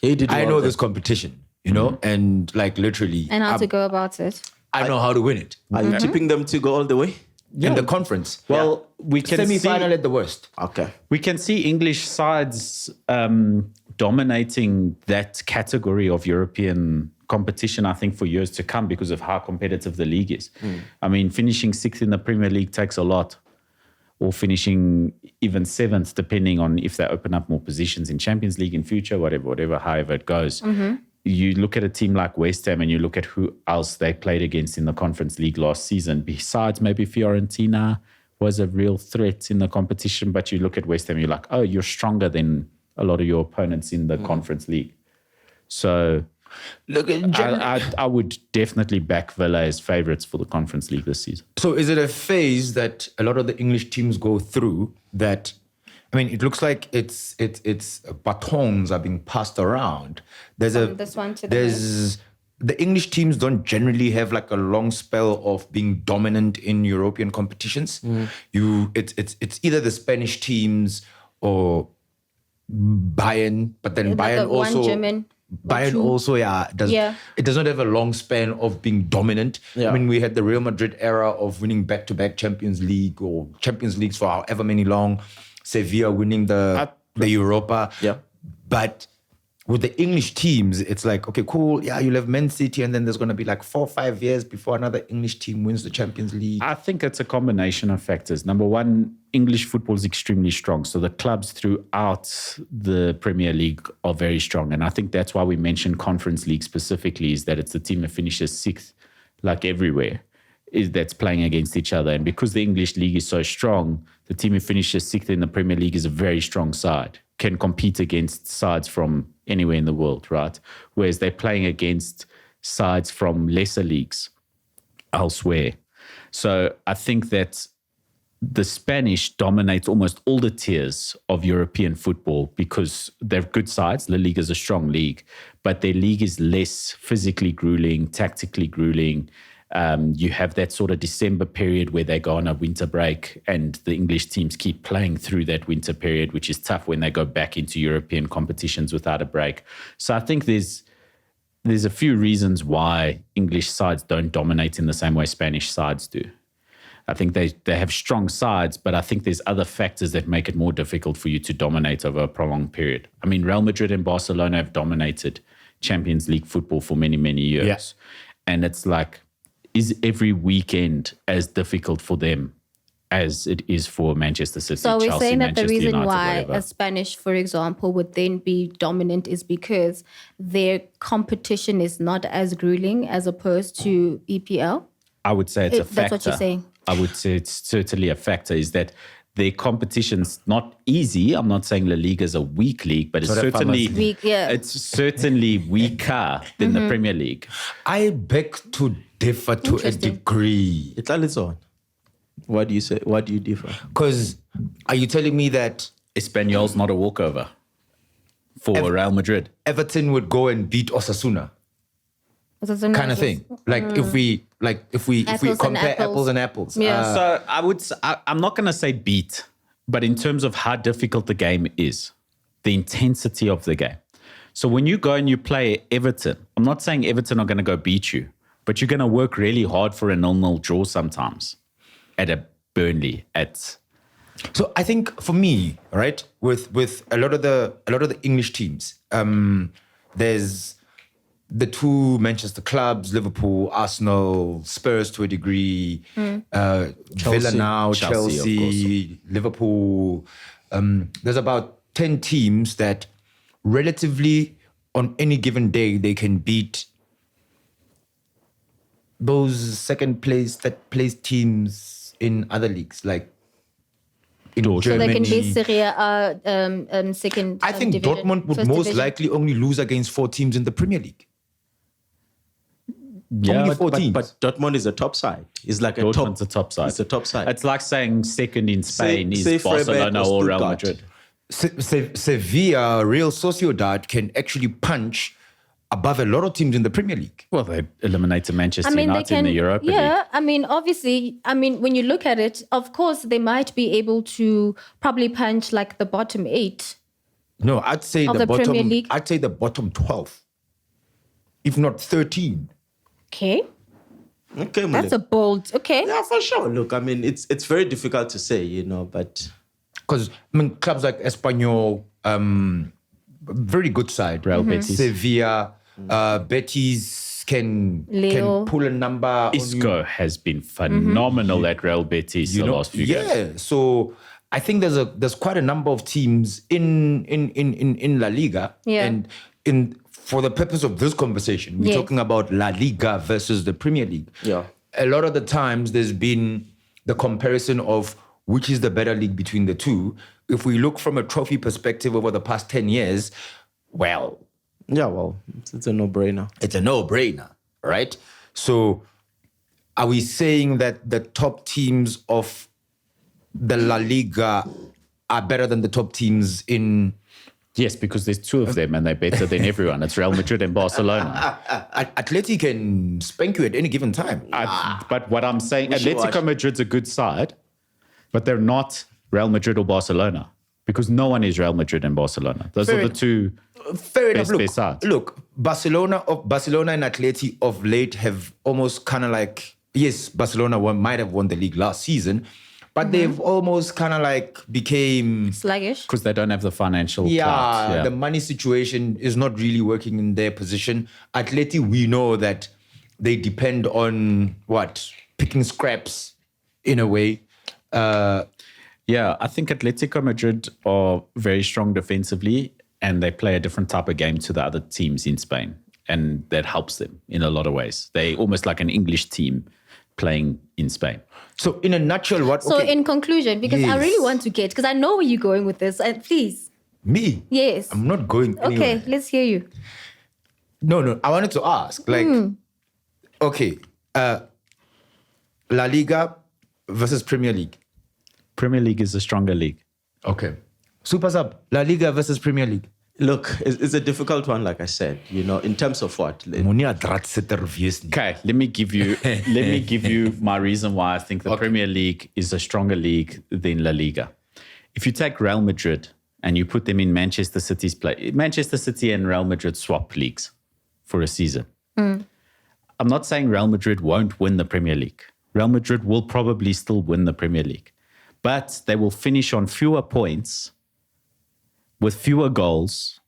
Speaker 4: He did
Speaker 3: I
Speaker 4: well
Speaker 3: know
Speaker 4: there.
Speaker 3: this competition, and like literally,
Speaker 1: And how to go about it.
Speaker 3: I know how to win it.
Speaker 4: Are you tipping them to go all the way?
Speaker 3: In the conference.
Speaker 2: Well, we can
Speaker 3: Semi-final
Speaker 2: see
Speaker 3: at the worst.
Speaker 4: Okay.
Speaker 2: we can see English sides dominating that category of European competition, I think, for years to come because of how competitive the league is. I mean, finishing 6th in the Premier League takes a lot, or finishing even 7th, depending on if they open up more positions in Champions League in future, whatever, however it goes. You look at a team like West Ham and you look at who else they played against in the Conference League last season, besides maybe Fiorentina was a real threat in the competition, but you look at West Ham, you're like, oh, you're stronger than a lot of your opponents in the Conference League. So
Speaker 3: Look,
Speaker 2: I would definitely back Villa as favourites for the Conference League this season.
Speaker 3: so is it a phase that a lot of the English teams go through that, I mean, it looks like it's batons are being passed around.
Speaker 1: This one to the
Speaker 3: there's the English teams don't generally have like a long spell of being dominant in European competitions. It's either the Spanish teams or Bayern, but then Bayern
Speaker 1: one
Speaker 3: also
Speaker 1: German.
Speaker 3: Bayern also, it does not have a long span of being dominant.
Speaker 4: Yeah.
Speaker 3: I mean, we had the Real Madrid era of winning back-to-back Champions League or Champions Leagues for however many long. Sevilla winning the Europa.
Speaker 4: Yeah.
Speaker 3: But with the English teams, it's like, okay, cool. Yeah, you'll have Man City, and then there's going to be like 4 or 5 years before another English team wins the Champions League.
Speaker 2: I think it's a combination of factors. Number one, English football is extremely strong. So the clubs throughout the Premier League are very strong. And I think that's why we mentioned Conference League specifically, is that it's the team that finishes sixth, like everywhere, is that's playing against each other. And because the English league is so strong, the team who finishes sixth in the Premier League is a very strong side, can compete against sides from anywhere in the world, right? Whereas they're playing against sides from lesser leagues elsewhere. So I think that the Spanish dominate almost all the tiers of European football because they're good sides. La Liga is a strong league, but their league is less physically grueling, tactically grueling. You have that sort of December period where they go on a winter break and the English teams keep playing through that winter period, which is tough when they go back into European competitions without a break. So I think there's a few reasons why English sides don't dominate in the same way Spanish sides do. I think they have strong sides, but I think there's other factors that make it more difficult for you to dominate over a prolonged period. I mean, Real Madrid and Barcelona have dominated Champions League football for many, many years.
Speaker 3: Yeah.
Speaker 2: And it's like, is every weekend as difficult for them as it is for Manchester City,
Speaker 1: So we're
Speaker 2: Chelsea,
Speaker 1: saying that the
Speaker 2: Manchester
Speaker 1: reason
Speaker 2: United,
Speaker 1: why
Speaker 2: whatever.
Speaker 1: a Spanish, for example, would then be dominant is because their competition is not as grueling as opposed to EPL.
Speaker 2: I would say it's a factor.
Speaker 1: That's what you're saying.
Speaker 2: I would say it's certainly a factor, is that their competition's not easy. I'm not saying La Liga is a weak league, but it's
Speaker 3: So that
Speaker 2: certainly
Speaker 3: farmers-
Speaker 1: Weak, yeah.
Speaker 2: it's certainly weaker than the Premier League.
Speaker 3: I beg to differ to a
Speaker 1: Interesting.
Speaker 3: degree.
Speaker 4: It's on. What do you say? What do you differ?
Speaker 3: Because are you telling me that
Speaker 2: Espanyol's not a walkover for Real Madrid.
Speaker 3: Everton would go and beat Osasuna? Kind of thing. Like if we
Speaker 1: Apples and
Speaker 3: compare
Speaker 1: apples.
Speaker 3: apples and apples.
Speaker 1: Yeah.
Speaker 2: So I'm not going to say beat, but in terms of how difficult the game is, the intensity of the game. So when you go and you play Everton, I'm not saying Everton are going to go beat you, but you're going to work really hard for a 0-0 draw sometimes at a Burnley, at
Speaker 3: So I think for me, right, with a lot of the English teams, there's the two Manchester clubs, Liverpool, Arsenal, Spurs to a degree, Villa now, Chelsea, Liverpool. There's about 10 teams that relatively on any given day they can beat those second place, third place teams in other leagues, like in
Speaker 2: So
Speaker 1: So
Speaker 3: Germany.
Speaker 1: they can be Serie A second.
Speaker 3: I think
Speaker 1: division,
Speaker 3: Dortmund would
Speaker 1: first
Speaker 3: most
Speaker 1: division.
Speaker 3: likely only lose against 4 teams in the Premier League.
Speaker 2: yeah,
Speaker 3: Only 4 teams.
Speaker 4: But Dortmund is a top side. It's like
Speaker 2: Dortmund's a top side.
Speaker 4: It's a top side.
Speaker 2: It's like saying second in Spain
Speaker 4: Say
Speaker 2: is
Speaker 4: Freiburg
Speaker 2: Barcelona or Real
Speaker 4: Stuttgart.
Speaker 2: Madrid.
Speaker 3: Sevilla, Real Sociedad can actually punch above a lot of teams in the Premier League.
Speaker 2: Well, they eliminated Manchester
Speaker 1: They
Speaker 2: United
Speaker 1: can.
Speaker 2: in the Europa League.
Speaker 1: Yeah, I mean, obviously, when you look at it, of course, they might be able to probably punch like the bottom 8.
Speaker 3: No, I'd say
Speaker 1: Of
Speaker 3: the
Speaker 1: the Premier
Speaker 3: bottom.
Speaker 1: League?
Speaker 3: I'd say the bottom 12, if not 13.
Speaker 1: Okay,
Speaker 4: Okay,
Speaker 1: that's a bold. Okay,
Speaker 4: yeah, for sure. Look, I mean, it's very difficult to say, but
Speaker 3: Because clubs like Espanyol, very good side.
Speaker 2: Real Betis.
Speaker 3: Sevilla, Betis can
Speaker 1: Leo.
Speaker 3: pull a number. on you.
Speaker 2: Isco has been phenomenal at Real Betis the last few games.
Speaker 3: Yeah, so I think there's quite a number of teams in La Liga,
Speaker 1: Yeah.
Speaker 3: and for the purpose of this conversation, we're
Speaker 1: Yes.
Speaker 3: talking about La Liga versus the Premier League.
Speaker 4: Yeah.
Speaker 3: A lot of the times there's been the comparison of which is the better league between the two. If we look from a trophy perspective over the past 10 years, well,
Speaker 4: Yeah, well, it's a no-brainer.
Speaker 3: It's a no-brainer, right? So are we saying that the top teams of the La Liga are better than the top teams in...
Speaker 2: Yes, because there's two of them and they're better than everyone. It's Real Madrid and Barcelona.
Speaker 3: Atleti can spank you at any given time.
Speaker 2: But what I'm saying,
Speaker 4: We should
Speaker 2: Atletico
Speaker 4: watch.
Speaker 2: Madrid's a good side, but they're not Real Madrid or Barcelona because no one is Real Madrid and Barcelona. Those
Speaker 3: Fair
Speaker 2: are the two
Speaker 3: Fair enough.
Speaker 2: best sides.
Speaker 3: Look, Barcelona and Atleti of late have almost kind of like... Yes, Barcelona might have won the league last season, but they've almost kind of like became...
Speaker 1: Sluggish.
Speaker 2: Because they don't have the financial clout. Yeah,
Speaker 3: the money situation is not really working in their position. Atleti, we know that they depend on picking scraps in a way.
Speaker 2: Yeah, I think Atletico Madrid are very strong defensively and they play a different type of game to the other teams in Spain. And that helps them in a lot of ways. They almost like an English team playing in Spain.
Speaker 3: So in a nutshell,
Speaker 1: So in conclusion, because I
Speaker 3: Yes.
Speaker 1: really want to get, because I know where you're going with this, and please.
Speaker 3: Me?
Speaker 1: Yes.
Speaker 3: I'm not going anywhere.
Speaker 1: Okay, let's hear you.
Speaker 3: No, I wanted to ask, okay, La Liga versus Premier League.
Speaker 2: Premier League is a stronger league.
Speaker 3: Okay. Super Sub, La Liga versus Premier League.
Speaker 4: Look, it's a difficult one, like I said. In terms of what?
Speaker 2: Okay, let me give you my reason why I think the Premier League is a stronger league than La Liga. If you take Real Madrid and you put them in Manchester City and Real Madrid swap leagues for a season. I'm not saying Real Madrid won't win the Premier League. Real Madrid will probably still win the Premier League, but they will finish on fewer points with fewer goals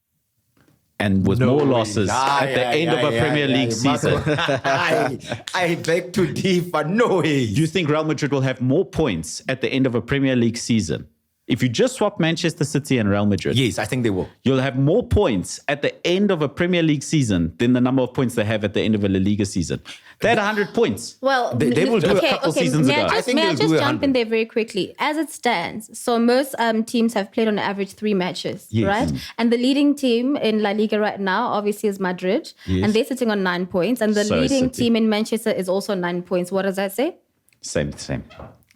Speaker 2: and with more losses at the end of a Premier League season.
Speaker 3: I beg to differ. No way.
Speaker 2: Do you think Real Madrid will have more points at the end of a Premier League season? If you just swap Manchester City and Real Madrid,
Speaker 3: Yes, I think they will.
Speaker 2: you'll have more points at the end of a Premier League season than the number of points they have at the end of a La Liga season. They had 100 points.
Speaker 1: Well,
Speaker 3: They will do a
Speaker 2: couple seasons
Speaker 1: may
Speaker 2: ago.
Speaker 1: I
Speaker 3: I
Speaker 1: just,
Speaker 3: think
Speaker 1: may I
Speaker 3: they'll
Speaker 1: just
Speaker 3: do
Speaker 1: jump in
Speaker 3: 100.
Speaker 1: there very quickly? As it stands, so most teams have played on average 3 matches,
Speaker 3: Yes.
Speaker 1: right? And the leading team in La Liga right now, obviously, is Madrid,
Speaker 3: Yes.
Speaker 1: and they're sitting on 9 points. And the
Speaker 2: So is
Speaker 1: leading
Speaker 2: City.
Speaker 1: team in Manchester is also 9 points. What does that say?
Speaker 2: Same.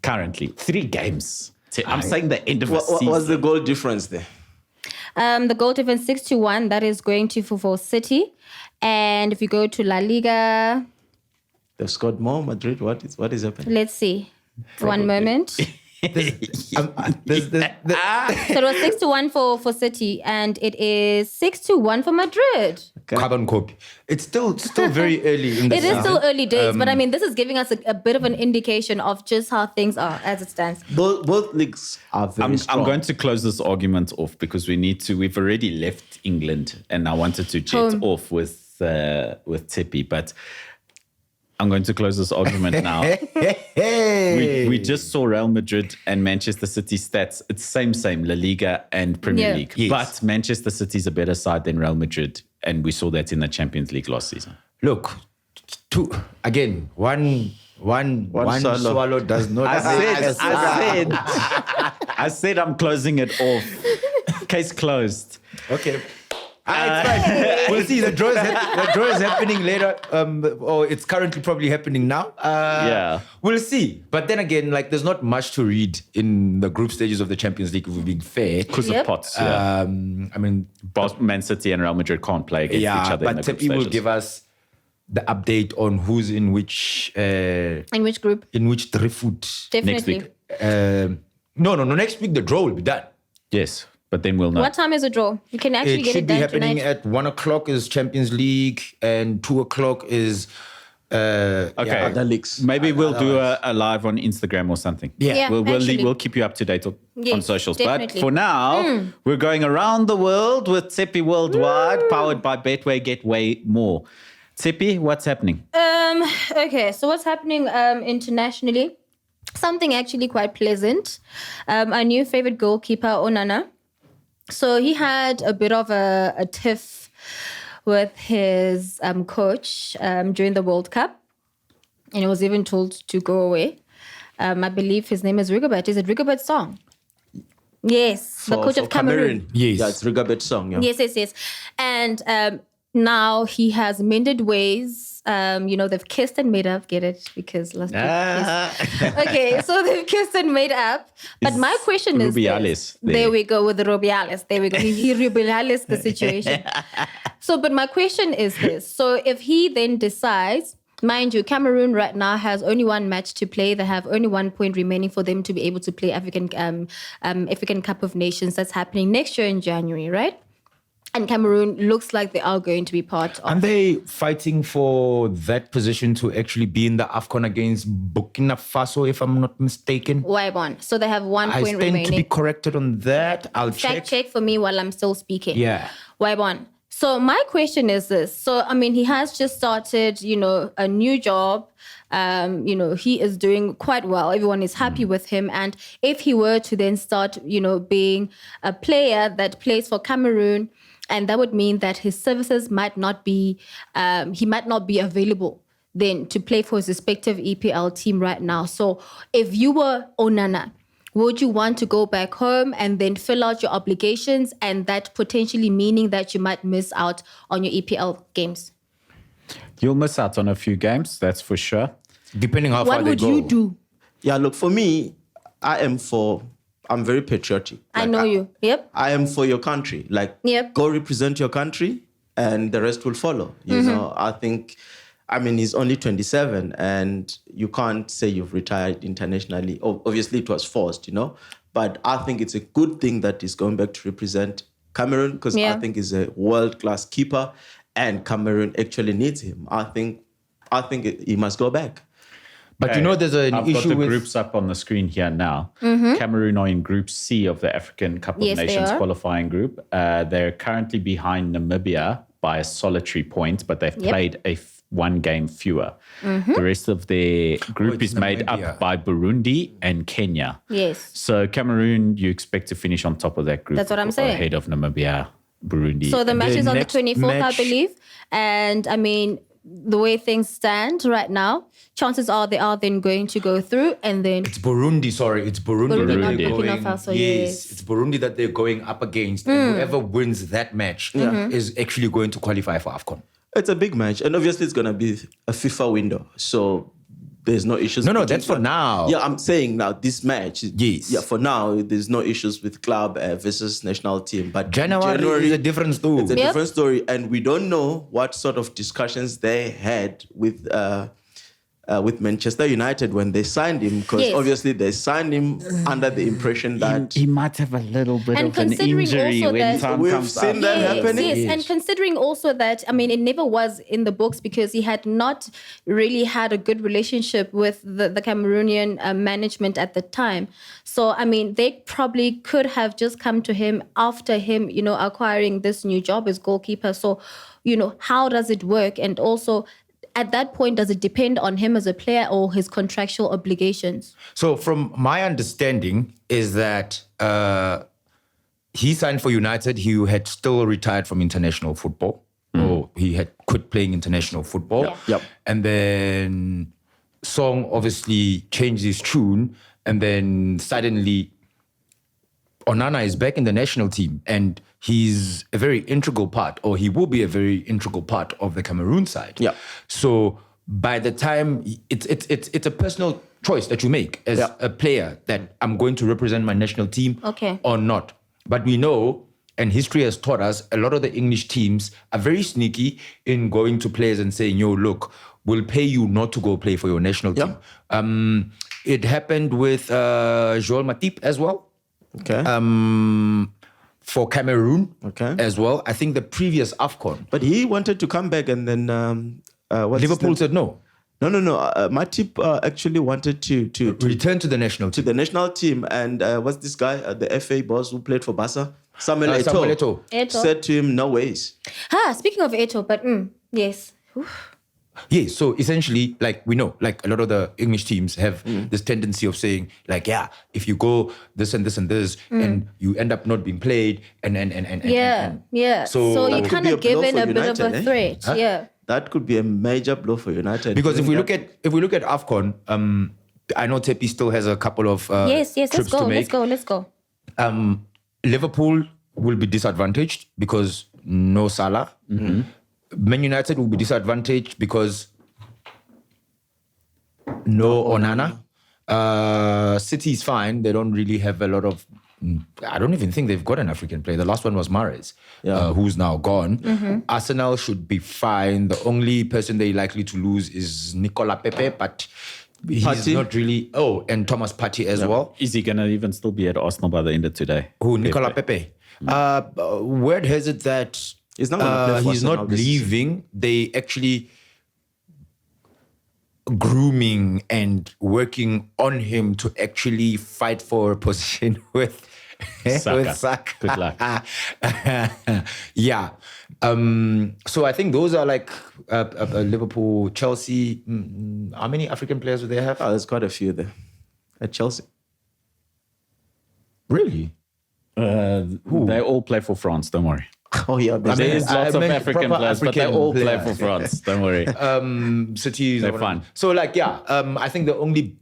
Speaker 2: Currently, 3 games. I'm saying the end of a
Speaker 4: What
Speaker 2: season.
Speaker 4: was the goal difference there?
Speaker 1: The goal difference 6-1. That is going to for City. And if you go to La Liga,
Speaker 4: They've scored more, Madrid. What is happening?
Speaker 1: let's see. One moment. So it was 6-1 for City, and it is 6-1 for Madrid.
Speaker 3: Carbon copy. It's still very early in the
Speaker 1: It
Speaker 3: season.
Speaker 1: is still early days, but I mean, this is giving us a bit of an indication of just how things are as it stands.
Speaker 4: Both leagues are very strong.
Speaker 2: I'm going to close this argument off because we've already left England and I wanted to jet off with Tippy, but I'm going to close this argument now. We just saw Real Madrid and Manchester City stats. It's same, La Liga and Premier
Speaker 1: Yeah.
Speaker 2: League.
Speaker 3: Yes.
Speaker 2: But Manchester City's a better side than Real Madrid. And we saw that in the Champions League last season.
Speaker 3: Look, one swallow does not...
Speaker 2: I said I'm closing it off. Case closed.
Speaker 3: Okay. It's fine. We'll see. The draw is happening later. Or it's currently probably happening now.
Speaker 2: Yeah.
Speaker 3: We'll see. But then again, there's not much to read in the group stages of the Champions League, if we're being fair.
Speaker 2: Because
Speaker 1: Yep.
Speaker 2: of pots. Yeah.
Speaker 3: I mean,
Speaker 2: Man City and Real Madrid can't play against each other in the
Speaker 3: but
Speaker 2: group
Speaker 3: Tepi will
Speaker 2: stages.
Speaker 3: give us the update on who's in which
Speaker 1: In which group?
Speaker 3: driftwood.
Speaker 1: Definitely.
Speaker 2: week.
Speaker 3: No. Next week the draw will be done.
Speaker 2: Yes, but then we'll know.
Speaker 1: What time is the draw? You can actually
Speaker 3: It
Speaker 1: get
Speaker 3: should
Speaker 1: it
Speaker 3: be
Speaker 1: done
Speaker 3: happening
Speaker 1: tonight.
Speaker 3: at 1:00 is Champions League and 2:00 is
Speaker 2: Okay.
Speaker 4: Other leagues.
Speaker 2: Maybe we'll do a live on Instagram or something.
Speaker 1: Yeah, actually.
Speaker 2: We'll keep you up to date on
Speaker 1: Yes,
Speaker 2: socials.
Speaker 1: definitely.
Speaker 2: But for now, we're going around the world with Tsepi Worldwide, powered by Betway. Get way more. Tsepi, what's happening?
Speaker 1: Okay, so what's happening internationally? Something actually quite pleasant. Our new favorite goalkeeper, Onana. So he had a bit of a tiff with his coach during the World Cup. And he was even told to go away. I believe his name is Rigobert. Is it Rigobert's song? Yes, the coach of Cameroon.
Speaker 3: Yes.
Speaker 4: Yeah, it's Rigobert's song. Yeah.
Speaker 1: Yes. And now he has mended ways. They've kissed and made up. Get it? Because last week okay, so they've kissed and made up. But my question is this. There we go with the Rubiales. There we go. He Rubiales the situation. So, but my question is this. So if he then decides, mind you, Cameroon right now has only one match to play. They have only 1 point remaining for them to be able to play African Cup of Nations. That's happening next year in January, right? And Cameroon looks like they are going to be part of.
Speaker 3: Aren't they fighting for that position to actually be in the AFCON against Burkina Faso, if I'm not mistaken?
Speaker 1: Why one? So they have 1 point remaining.
Speaker 3: I stand to be corrected on that. I'll
Speaker 1: Fact check for me while I'm still speaking.
Speaker 3: Yeah.
Speaker 1: Why one? So my question is this. So, I mean, he has just started, a new job. He is doing quite well. Everyone is happy with him. And if he were to then start, being a player that plays for Cameroon, and that would mean that his services might not be, he might not be available then to play for his respective EPL team right now. So if you were Onana, would you want to go back home and then fill out your obligations, and that potentially meaning that you might miss out on your EPL games?
Speaker 2: You'll miss out on a few games, that's for sure.
Speaker 3: Depending how far they go.
Speaker 1: What would you do?
Speaker 4: Yeah, look, for me, I'm very patriotic.
Speaker 1: I know you. Yep.
Speaker 4: I am for your country. Go represent your country and the rest will follow. You know, he's only 27 and you can't say you've retired internationally. Obviously, it was forced, But I think it's a good thing that he's going back to represent Cameroon because I think he's a world-class keeper and Cameroon actually needs him. I think he must go back.
Speaker 3: But there's an
Speaker 2: I've
Speaker 3: issue
Speaker 2: got the
Speaker 3: with
Speaker 2: groups up on the screen here now. Cameroon are in Group C of the African Cup of Nations qualifying group. They're currently behind Namibia by a solitary point, but they've played one game fewer. The rest of their group is made up by Burundi and Kenya.
Speaker 1: Yes.
Speaker 2: So Cameroon, you expect to finish on top of that group.
Speaker 1: That's what I'm saying.
Speaker 2: Ahead of Namibia, Burundi.
Speaker 1: So the match is on the 24th,
Speaker 3: match,
Speaker 1: I believe. And I mean, the way things stand right now, chances are they are then going to go through and then...
Speaker 3: It's Burundi, sorry. It's Burundi.
Speaker 1: Not Burkina Faso, yes.
Speaker 3: It's Burundi that they're going up against. And whoever wins that match is actually going to qualify for AFCON.
Speaker 4: It's a big match. And obviously it's going to be a FIFA window. So there's no issues.
Speaker 3: No, that's for now.
Speaker 4: Yeah, I'm saying now this match.
Speaker 3: Yes.
Speaker 4: Yeah, for now, there's no issues with club versus national team. But
Speaker 3: January is a different story.
Speaker 4: It's a different story. And we don't know what sort of discussions they had with Manchester United when they signed him, because obviously they signed him under the impression that
Speaker 2: he might have a little bit of an injury when time
Speaker 4: we've
Speaker 2: comes
Speaker 4: seen
Speaker 2: up.
Speaker 4: that happening.
Speaker 1: Yes, and considering also that, it never was in the books because he had not really had a good relationship with the Cameroonian management at the time. So, they probably could have just come to him after him, acquiring this new job as goalkeeper. So, how does it work? And also, at that point, does it depend on him as a player or his contractual obligations?
Speaker 3: So from my understanding is that he signed for United. He had still retired from international football. Or he had quit playing international football.
Speaker 1: Yeah.
Speaker 4: Yep.
Speaker 3: And then Song obviously changed his tune. And then suddenly Onana is back in the national team. And he's a very integral part, or he will be a very integral part of the Cameroon side.
Speaker 4: Yeah.
Speaker 3: So by the time it's a personal choice that you make as a player that I'm going to represent my national team or not. But we know, and history has taught us, a lot of the English teams are very sneaky in going to players and saying, look, we'll pay you not to go play for your national team. It happened with Joel Matip as well.
Speaker 4: Okay.
Speaker 3: For Cameroon as well. I think the previous AFCON.
Speaker 4: But he wanted to come back and then...
Speaker 3: Liverpool said no.
Speaker 4: No. Matip actually wanted to
Speaker 3: return to the national team.
Speaker 4: To the national team. And what's this guy, the FA boss who played for Barca? Samuel Eto'o. Said to him, no ways.
Speaker 1: Speaking of Eto'o, but yes.
Speaker 3: Yeah, so essentially, we know, a lot of the English teams have this tendency of saying, if you go this and this and this, and you end up not being played, and.
Speaker 1: So you're kind of given a bit of a threat, yeah.
Speaker 4: That could be a major blow for United.
Speaker 3: Because if we look at AFCON, I know Tepi still has a couple of trips to make.
Speaker 1: Let's go.
Speaker 3: Liverpool will be disadvantaged because no Salah. Man United will be disadvantaged because no Onana. City is fine. They don't really have a lot of. I don't even think they've got an African player. The last one was Mahrez, who's now gone. Arsenal should be fine. The only person they're likely to lose is Nicola Pepe, but he's
Speaker 4: Partey.
Speaker 3: not really. Oh, and Thomas Partey as well.
Speaker 2: Is he going to even still be at Arsenal by the end of today?
Speaker 3: Who? Nicola Pepe. Word has it that
Speaker 4: He's not gonna play for
Speaker 3: he's
Speaker 4: Arsenal
Speaker 3: not
Speaker 4: this season.
Speaker 3: leaving. They actually grooming and working on him to actually fight for a position with Saka.
Speaker 2: Good luck.
Speaker 3: Yeah. So I think those are like Liverpool, Chelsea. How many African players do they have?
Speaker 4: Oh, there's quite a few there at Chelsea.
Speaker 3: Really?
Speaker 2: They all play for France, don't worry.
Speaker 4: Oh yeah,
Speaker 3: I mean,
Speaker 2: There's lots
Speaker 3: I
Speaker 2: of
Speaker 3: meant
Speaker 2: African
Speaker 3: proper
Speaker 2: players, but they
Speaker 3: African
Speaker 2: all play
Speaker 3: players.
Speaker 2: for France, don't worry.
Speaker 3: City.
Speaker 2: They're fine.
Speaker 3: So like, yeah, I think the only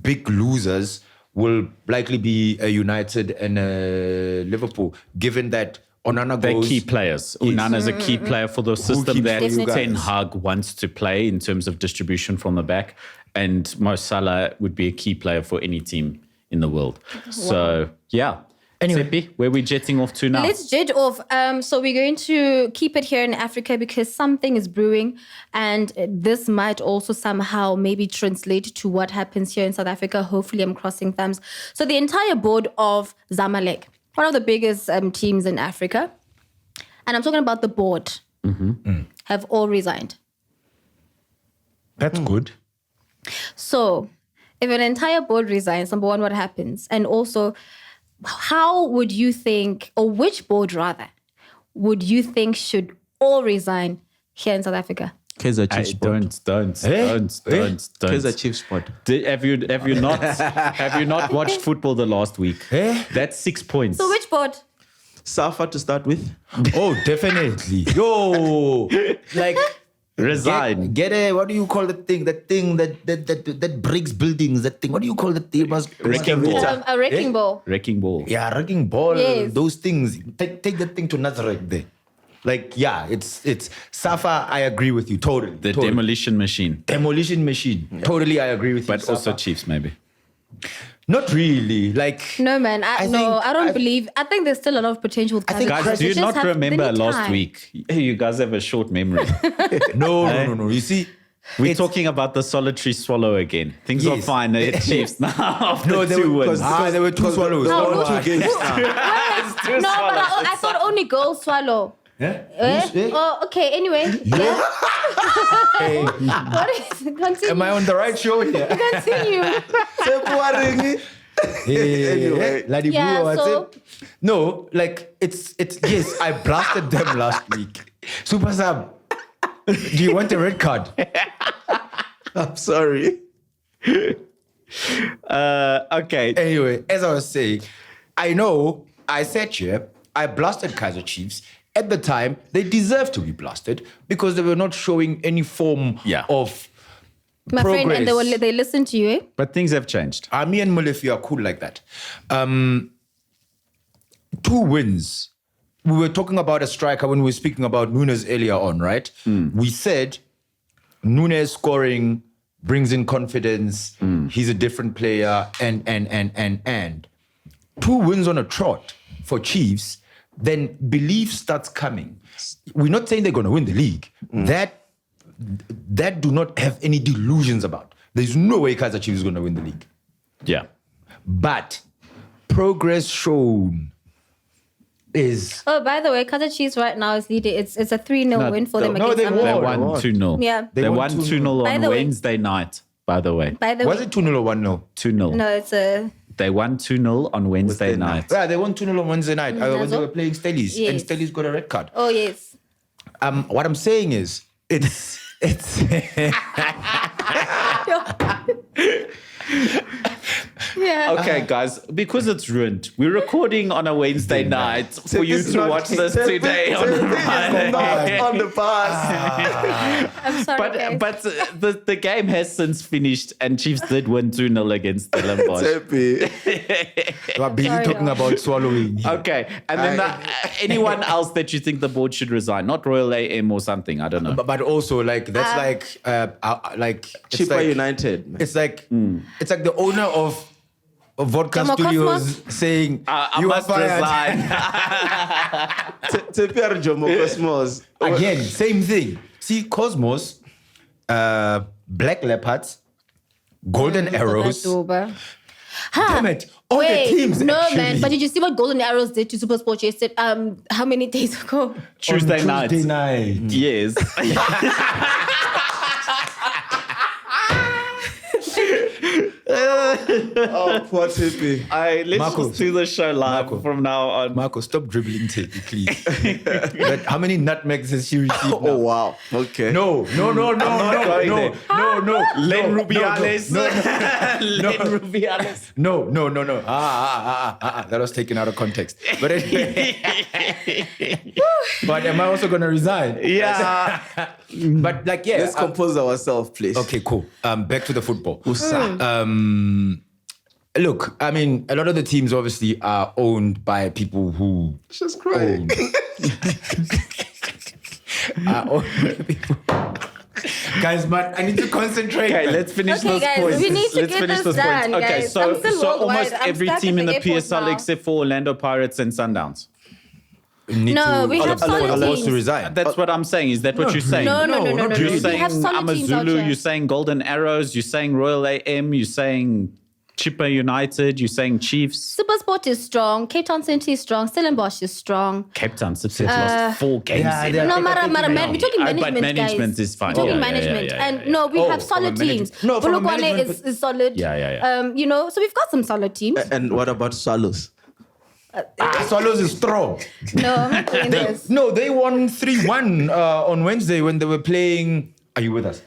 Speaker 3: big losers will likely be a United and a Liverpool, given that Onana
Speaker 2: They're
Speaker 3: goes.
Speaker 2: key players. Unana's a key player for the system
Speaker 3: keeps
Speaker 2: that
Speaker 3: for you
Speaker 2: Ten
Speaker 3: guys?
Speaker 2: Hag wants to play in terms of distribution from the back. And Mo Salah would be a key player for any team in the world. So, yeah.
Speaker 3: Anyway.
Speaker 2: Seppi, where are we jetting off to now?
Speaker 1: Let's jet off. So we're going to keep it here in Africa because something is brewing, and this might also somehow maybe translate to what happens here in South Africa. Hopefully, I'm crossing thumbs. So the entire board of Zamalek, one of the biggest teams in Africa, and I'm talking about the board, have all resigned.
Speaker 3: That's good.
Speaker 1: So if an entire board resigns, number one, what happens? And also, how would you think, or which board rather, would you think should all resign here in South Africa?
Speaker 4: Kaizer Chiefs spot.
Speaker 2: Don't.
Speaker 4: Kaizer Chiefs spot.
Speaker 2: Have you not watched football the last week? That's 6 points.
Speaker 1: So which board?
Speaker 4: Safa to start with.
Speaker 3: Oh, definitely. Yo, like
Speaker 2: Resign.
Speaker 3: Get a, what do you call the thing? That thing that breaks buildings. That thing. What do you call the thing?
Speaker 2: Wrecking ball.
Speaker 1: A wrecking ball.
Speaker 2: Wrecking ball.
Speaker 3: Yeah, wrecking ball.
Speaker 1: Yes.
Speaker 3: Those things. Take that thing to Nazareth there. Like, yeah, it's Safa. I agree with you totally.
Speaker 2: The
Speaker 3: totally.
Speaker 2: demolition machine.
Speaker 3: Demolition machine. Yeah. Totally, I agree with you.
Speaker 2: But also
Speaker 3: Safa.
Speaker 2: Chiefs, maybe.
Speaker 3: Not really. Like,
Speaker 1: No, man. I don't believe. I think there's still a lot of potential with
Speaker 3: think
Speaker 1: Kaizer.
Speaker 2: Guys, do you
Speaker 1: It's just
Speaker 2: not remember
Speaker 1: they need
Speaker 2: last
Speaker 1: time.
Speaker 2: week? You guys have a short memory.
Speaker 3: no. You see,
Speaker 2: We're
Speaker 3: it's-
Speaker 2: talking about the solitary swallow again. Things are
Speaker 3: Yes.
Speaker 2: fine at Chiefs now after
Speaker 3: no, there
Speaker 2: 2
Speaker 3: were,
Speaker 2: wins.
Speaker 3: there were two swallows.
Speaker 1: No,
Speaker 3: No,
Speaker 1: who-
Speaker 3: two games.
Speaker 1: No, but I thought only girls swallow.
Speaker 3: Yeah?
Speaker 1: Eh? Oh, okay. Anyway, yeah.
Speaker 3: Hey,
Speaker 1: What is? Continue.
Speaker 3: am I on the right show here?
Speaker 1: Continue.
Speaker 3: Anyway,
Speaker 1: Yeah, so-
Speaker 3: no, like it's yes, I blasted them last week. Super Sub, do you want a red card?
Speaker 4: I'm sorry.
Speaker 2: Okay.
Speaker 3: Anyway, as I was saying, I know I said here, I blasted Kaizer Chiefs. At the time, they deserved to be blasted because they were not showing any form of
Speaker 1: My
Speaker 3: progress.
Speaker 1: friend, and they listened to you, eh?
Speaker 2: But things have changed.
Speaker 3: Me and Molefi are cool like that. 2 wins. We were talking about a striker when we were speaking about Nunes earlier on, right? We said Nunes scoring brings in confidence. He's a different player, and 2 wins on a trot for Chiefs. Then belief starts coming. We're not saying they're going to win the league. That do not have any delusions about. There's no way Kaizer Chiefs is going to win the league.
Speaker 2: Yeah.
Speaker 3: But progress shown is...
Speaker 1: Oh, by the way, Kaizer Chiefs right now is leading. It's a 3-0 win for them
Speaker 3: no,
Speaker 1: against
Speaker 3: they
Speaker 1: Zamalek.
Speaker 2: They
Speaker 3: won.
Speaker 2: won 2-0.
Speaker 1: Yeah.
Speaker 2: They won 2-0
Speaker 1: By
Speaker 2: on
Speaker 1: the way-
Speaker 2: Wednesday night, by the way.
Speaker 1: By the
Speaker 3: Was
Speaker 1: way,
Speaker 3: it 2-0 or 1-0?
Speaker 2: 2-0.
Speaker 1: no, it's a.
Speaker 2: They won 2-0 on Wednesday night.
Speaker 3: Yeah, they won 2-0 on Wednesday night when they
Speaker 1: Nazo?
Speaker 3: were playing Stellies. And
Speaker 1: Yes.
Speaker 3: Stellies got a red card.
Speaker 1: Oh yes.
Speaker 3: What I'm saying is, it's
Speaker 1: Yeah.
Speaker 2: Okay, guys, because it's ruined, we're recording on a Wednesday night for you
Speaker 4: This is
Speaker 2: to
Speaker 4: not-
Speaker 2: watch this today on Friday.
Speaker 4: Not on the bus.
Speaker 1: I'm sorry, guys.
Speaker 2: But the game has since finished, and Chiefs did win 2-0 against Stellenbosch.
Speaker 4: Happy.
Speaker 3: We're busy
Speaker 1: Sorry,
Speaker 3: talking
Speaker 1: no.
Speaker 3: about swallowing.
Speaker 2: Okay, and then anyone else that you think the board should resign? Not Royal AM or something, I don't know.
Speaker 3: But also, like, that's like it's
Speaker 4: Chipper
Speaker 3: like,
Speaker 4: United. Man.
Speaker 3: It's like the owner of Vodka
Speaker 1: Jomo
Speaker 3: Studios
Speaker 1: Cosmos?
Speaker 3: saying
Speaker 2: I
Speaker 3: you are
Speaker 2: must
Speaker 3: fired.
Speaker 2: resign.
Speaker 4: Tepiar Jomo Cosmos.
Speaker 3: Again, same thing. See, Cosmos, Black Leopards, Golden Arrows. Damn it. All
Speaker 1: Wait,
Speaker 3: the teams.
Speaker 1: no,
Speaker 3: actually.
Speaker 1: man. But did you see what Golden Arrows did to Super Sport yesterday? How many days ago?
Speaker 2: Tuesday night.
Speaker 3: Tuesday night.
Speaker 2: Yes.
Speaker 4: Oh, poor Tippy.
Speaker 2: Let's
Speaker 3: Marco.
Speaker 2: just do the show live from now on.
Speaker 3: Marco, stop dribbling Teddy, please. How many nutmegs has she received now?
Speaker 4: Oh, wow. Okay.
Speaker 3: No.
Speaker 2: going there. Len Rubiales. Len Rubiales.
Speaker 3: No. That was taken out of context. But anyway. But am I also going to resign?
Speaker 2: Yeah.
Speaker 3: But like, yeah.
Speaker 4: Let's compose ourselves, please.
Speaker 3: Okay, cool. Back to the football.
Speaker 4: Usa.
Speaker 3: Look, I mean, a lot of the teams obviously are owned by people who
Speaker 4: Just crying.
Speaker 3: are owned by people. Guys, man, I need to concentrate.
Speaker 2: Okay,
Speaker 3: man.
Speaker 2: let's finish
Speaker 1: Okay,
Speaker 2: those
Speaker 1: guys,
Speaker 2: points.
Speaker 1: we need to
Speaker 2: let's
Speaker 1: get
Speaker 2: finish
Speaker 1: this
Speaker 2: those
Speaker 1: done,
Speaker 2: points. Okay,
Speaker 1: guys.
Speaker 2: so
Speaker 1: I'm still worldwide.
Speaker 2: almost
Speaker 1: I'm
Speaker 2: every
Speaker 1: stuck
Speaker 2: team
Speaker 1: at
Speaker 2: in
Speaker 1: the
Speaker 2: the
Speaker 1: airport
Speaker 2: PSL
Speaker 1: now.
Speaker 2: except for Orlando Pirates and Sundowns.
Speaker 3: Need
Speaker 1: No,
Speaker 3: to-
Speaker 1: we have
Speaker 3: are
Speaker 1: solid
Speaker 3: forced
Speaker 1: teams.
Speaker 3: to resign.
Speaker 2: That's what I'm saying. Is that what you're saying?
Speaker 1: No.
Speaker 3: not
Speaker 2: You're
Speaker 3: really.
Speaker 2: saying
Speaker 1: We have solid teams out
Speaker 2: Amazulu,
Speaker 1: here.
Speaker 2: you're saying Golden Arrows, you're saying Royal AM, you're saying Chipper United, you're saying Chiefs.
Speaker 1: Super Sport is strong. Cape Town City is strong. Stellenbosch is strong.
Speaker 2: Cape Town City has lost 4 games.
Speaker 3: yeah,
Speaker 2: in
Speaker 3: they
Speaker 2: a
Speaker 3: are-
Speaker 1: No,
Speaker 3: I
Speaker 1: Mara,
Speaker 3: think
Speaker 1: Mara,
Speaker 3: you
Speaker 1: man,
Speaker 3: know.
Speaker 1: we're talking
Speaker 2: But
Speaker 1: management,
Speaker 2: management
Speaker 1: guys.
Speaker 2: is fine.
Speaker 1: We're talking
Speaker 2: Yeah, yeah,
Speaker 1: management.
Speaker 2: yeah,
Speaker 1: And
Speaker 2: yeah.
Speaker 1: no, we
Speaker 3: Oh,
Speaker 1: have
Speaker 3: from a
Speaker 1: solid
Speaker 3: management-
Speaker 1: teams.
Speaker 3: No, from a
Speaker 1: Polokwane
Speaker 3: management
Speaker 1: is solid.
Speaker 2: Yeah.
Speaker 1: You know, so we've got some solid teams.
Speaker 4: And what about Swallows?
Speaker 3: Swallows is strong.
Speaker 1: No, I'm not doing this.
Speaker 3: No, they won 3-1 on Wednesday when they were playing. Are you with us?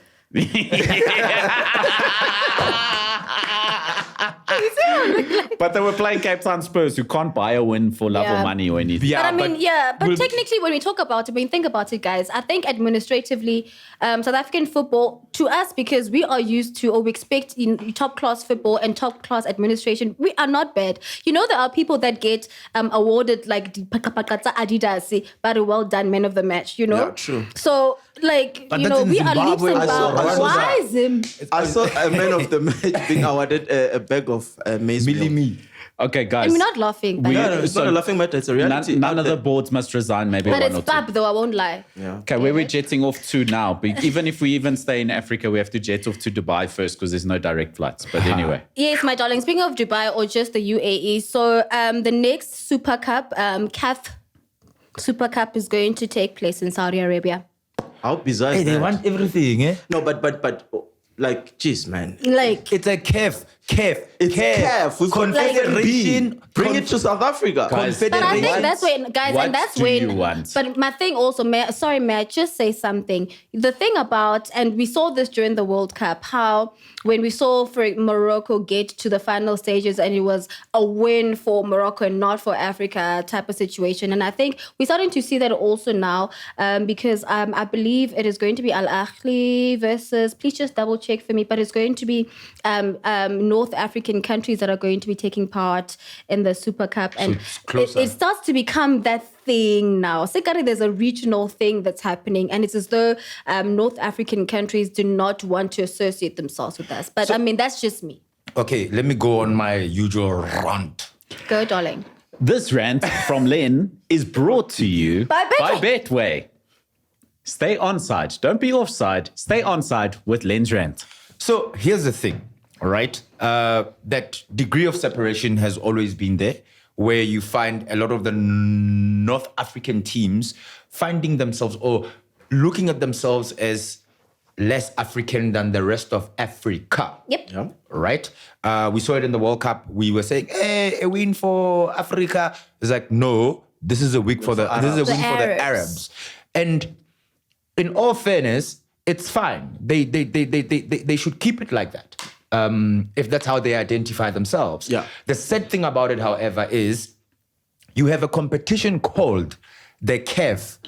Speaker 2: But they were playing Cape Town Spurs, who can't buy a win for love
Speaker 1: Yeah.
Speaker 2: or money or anything.
Speaker 3: Yeah,
Speaker 1: But I mean, but
Speaker 3: we'll-
Speaker 1: technically, when we talk about it, when you think about it, guys, I think administratively, South African football, to us, because we are used to, or we expect in top class football and top class administration, we are not bad. You know, there are people that get awarded like the Pakapakatsa Adidas, but a well done man of the match, you know?
Speaker 4: Yeah, true.
Speaker 1: So, like,
Speaker 3: But
Speaker 1: you
Speaker 3: that's
Speaker 1: know,
Speaker 3: in
Speaker 1: we are leaps
Speaker 3: Zimbabwe
Speaker 1: and
Speaker 3: or
Speaker 1: bounds.
Speaker 4: Rwanda.
Speaker 1: Why is him?
Speaker 4: I saw a man of the match being awarded a bag of maize meal.
Speaker 3: Millie me.
Speaker 2: Okay, guys.
Speaker 1: And we're not laughing. But,
Speaker 4: No, it's
Speaker 2: So
Speaker 4: not a laughing matter. It's a reality.
Speaker 2: None of the boards must resign, maybe
Speaker 1: but
Speaker 2: one
Speaker 1: it's
Speaker 2: or two.
Speaker 1: bab, though, I won't lie.
Speaker 4: Yeah.
Speaker 2: Okay, where we're jetting off to now, but even if we even stay in Africa, we have to jet off to Dubai first because there's no direct flights. But anyway.
Speaker 1: Yes, my darling. Speaking of Dubai or just the UAE, so the next Super Cup, CAF Super Cup, is going to take place in Saudi Arabia.
Speaker 4: How bizarre
Speaker 3: Hey,
Speaker 4: is
Speaker 3: they
Speaker 4: that?
Speaker 3: want everything, eh?
Speaker 4: No, but like, jeez, man.
Speaker 1: Like,
Speaker 3: It's a CAF.
Speaker 4: It's CAF. We've got
Speaker 3: Confederation.
Speaker 4: Bring it to South Africa.
Speaker 2: Guys,
Speaker 1: but I think
Speaker 3: Confederation.
Speaker 1: that's when, guys,
Speaker 2: What
Speaker 1: and that's
Speaker 2: do
Speaker 1: when.
Speaker 2: you want?
Speaker 1: But my thing also, may I just say something? The thing about, and we saw this during the World Cup, how when we saw for Morocco get to the final stages and it was a win for Morocco and not for Africa type of situation. And I think we're starting to see that also now because I believe it is going to be Al Ahly versus, please just double check for me, but it's going to be North African countries that are going to be taking part in the Super Cup. And
Speaker 3: it's closer.
Speaker 1: it starts to become that thing now. Sekari, there's a regional thing that's happening, and it's as though North African countries do not want to associate themselves with us. But I mean, that's just me.
Speaker 3: Okay, let me go on my usual rant.
Speaker 1: Go, darling.
Speaker 2: This rant from Len is brought to you
Speaker 1: By
Speaker 2: Betway. Stay onside. Don't be offside. Stay onside with Len's rant.
Speaker 3: So here's the thing, all right? That degree of separation has always been there, where you find a lot of the North African teams finding themselves or looking at themselves as less African than the rest of Africa.
Speaker 1: Yep.
Speaker 4: Yeah.
Speaker 3: Right? We saw it in the World Cup. We were saying, hey, a win for Africa. It's like, no, this is a win for the
Speaker 1: The
Speaker 3: win for the
Speaker 1: Arabs.
Speaker 3: Arabs. And in all fairness, it's fine. They should keep it like that. if that's how they identify themselves.
Speaker 4: Yeah.
Speaker 3: The sad thing about it, however, is you have a competition called the CAF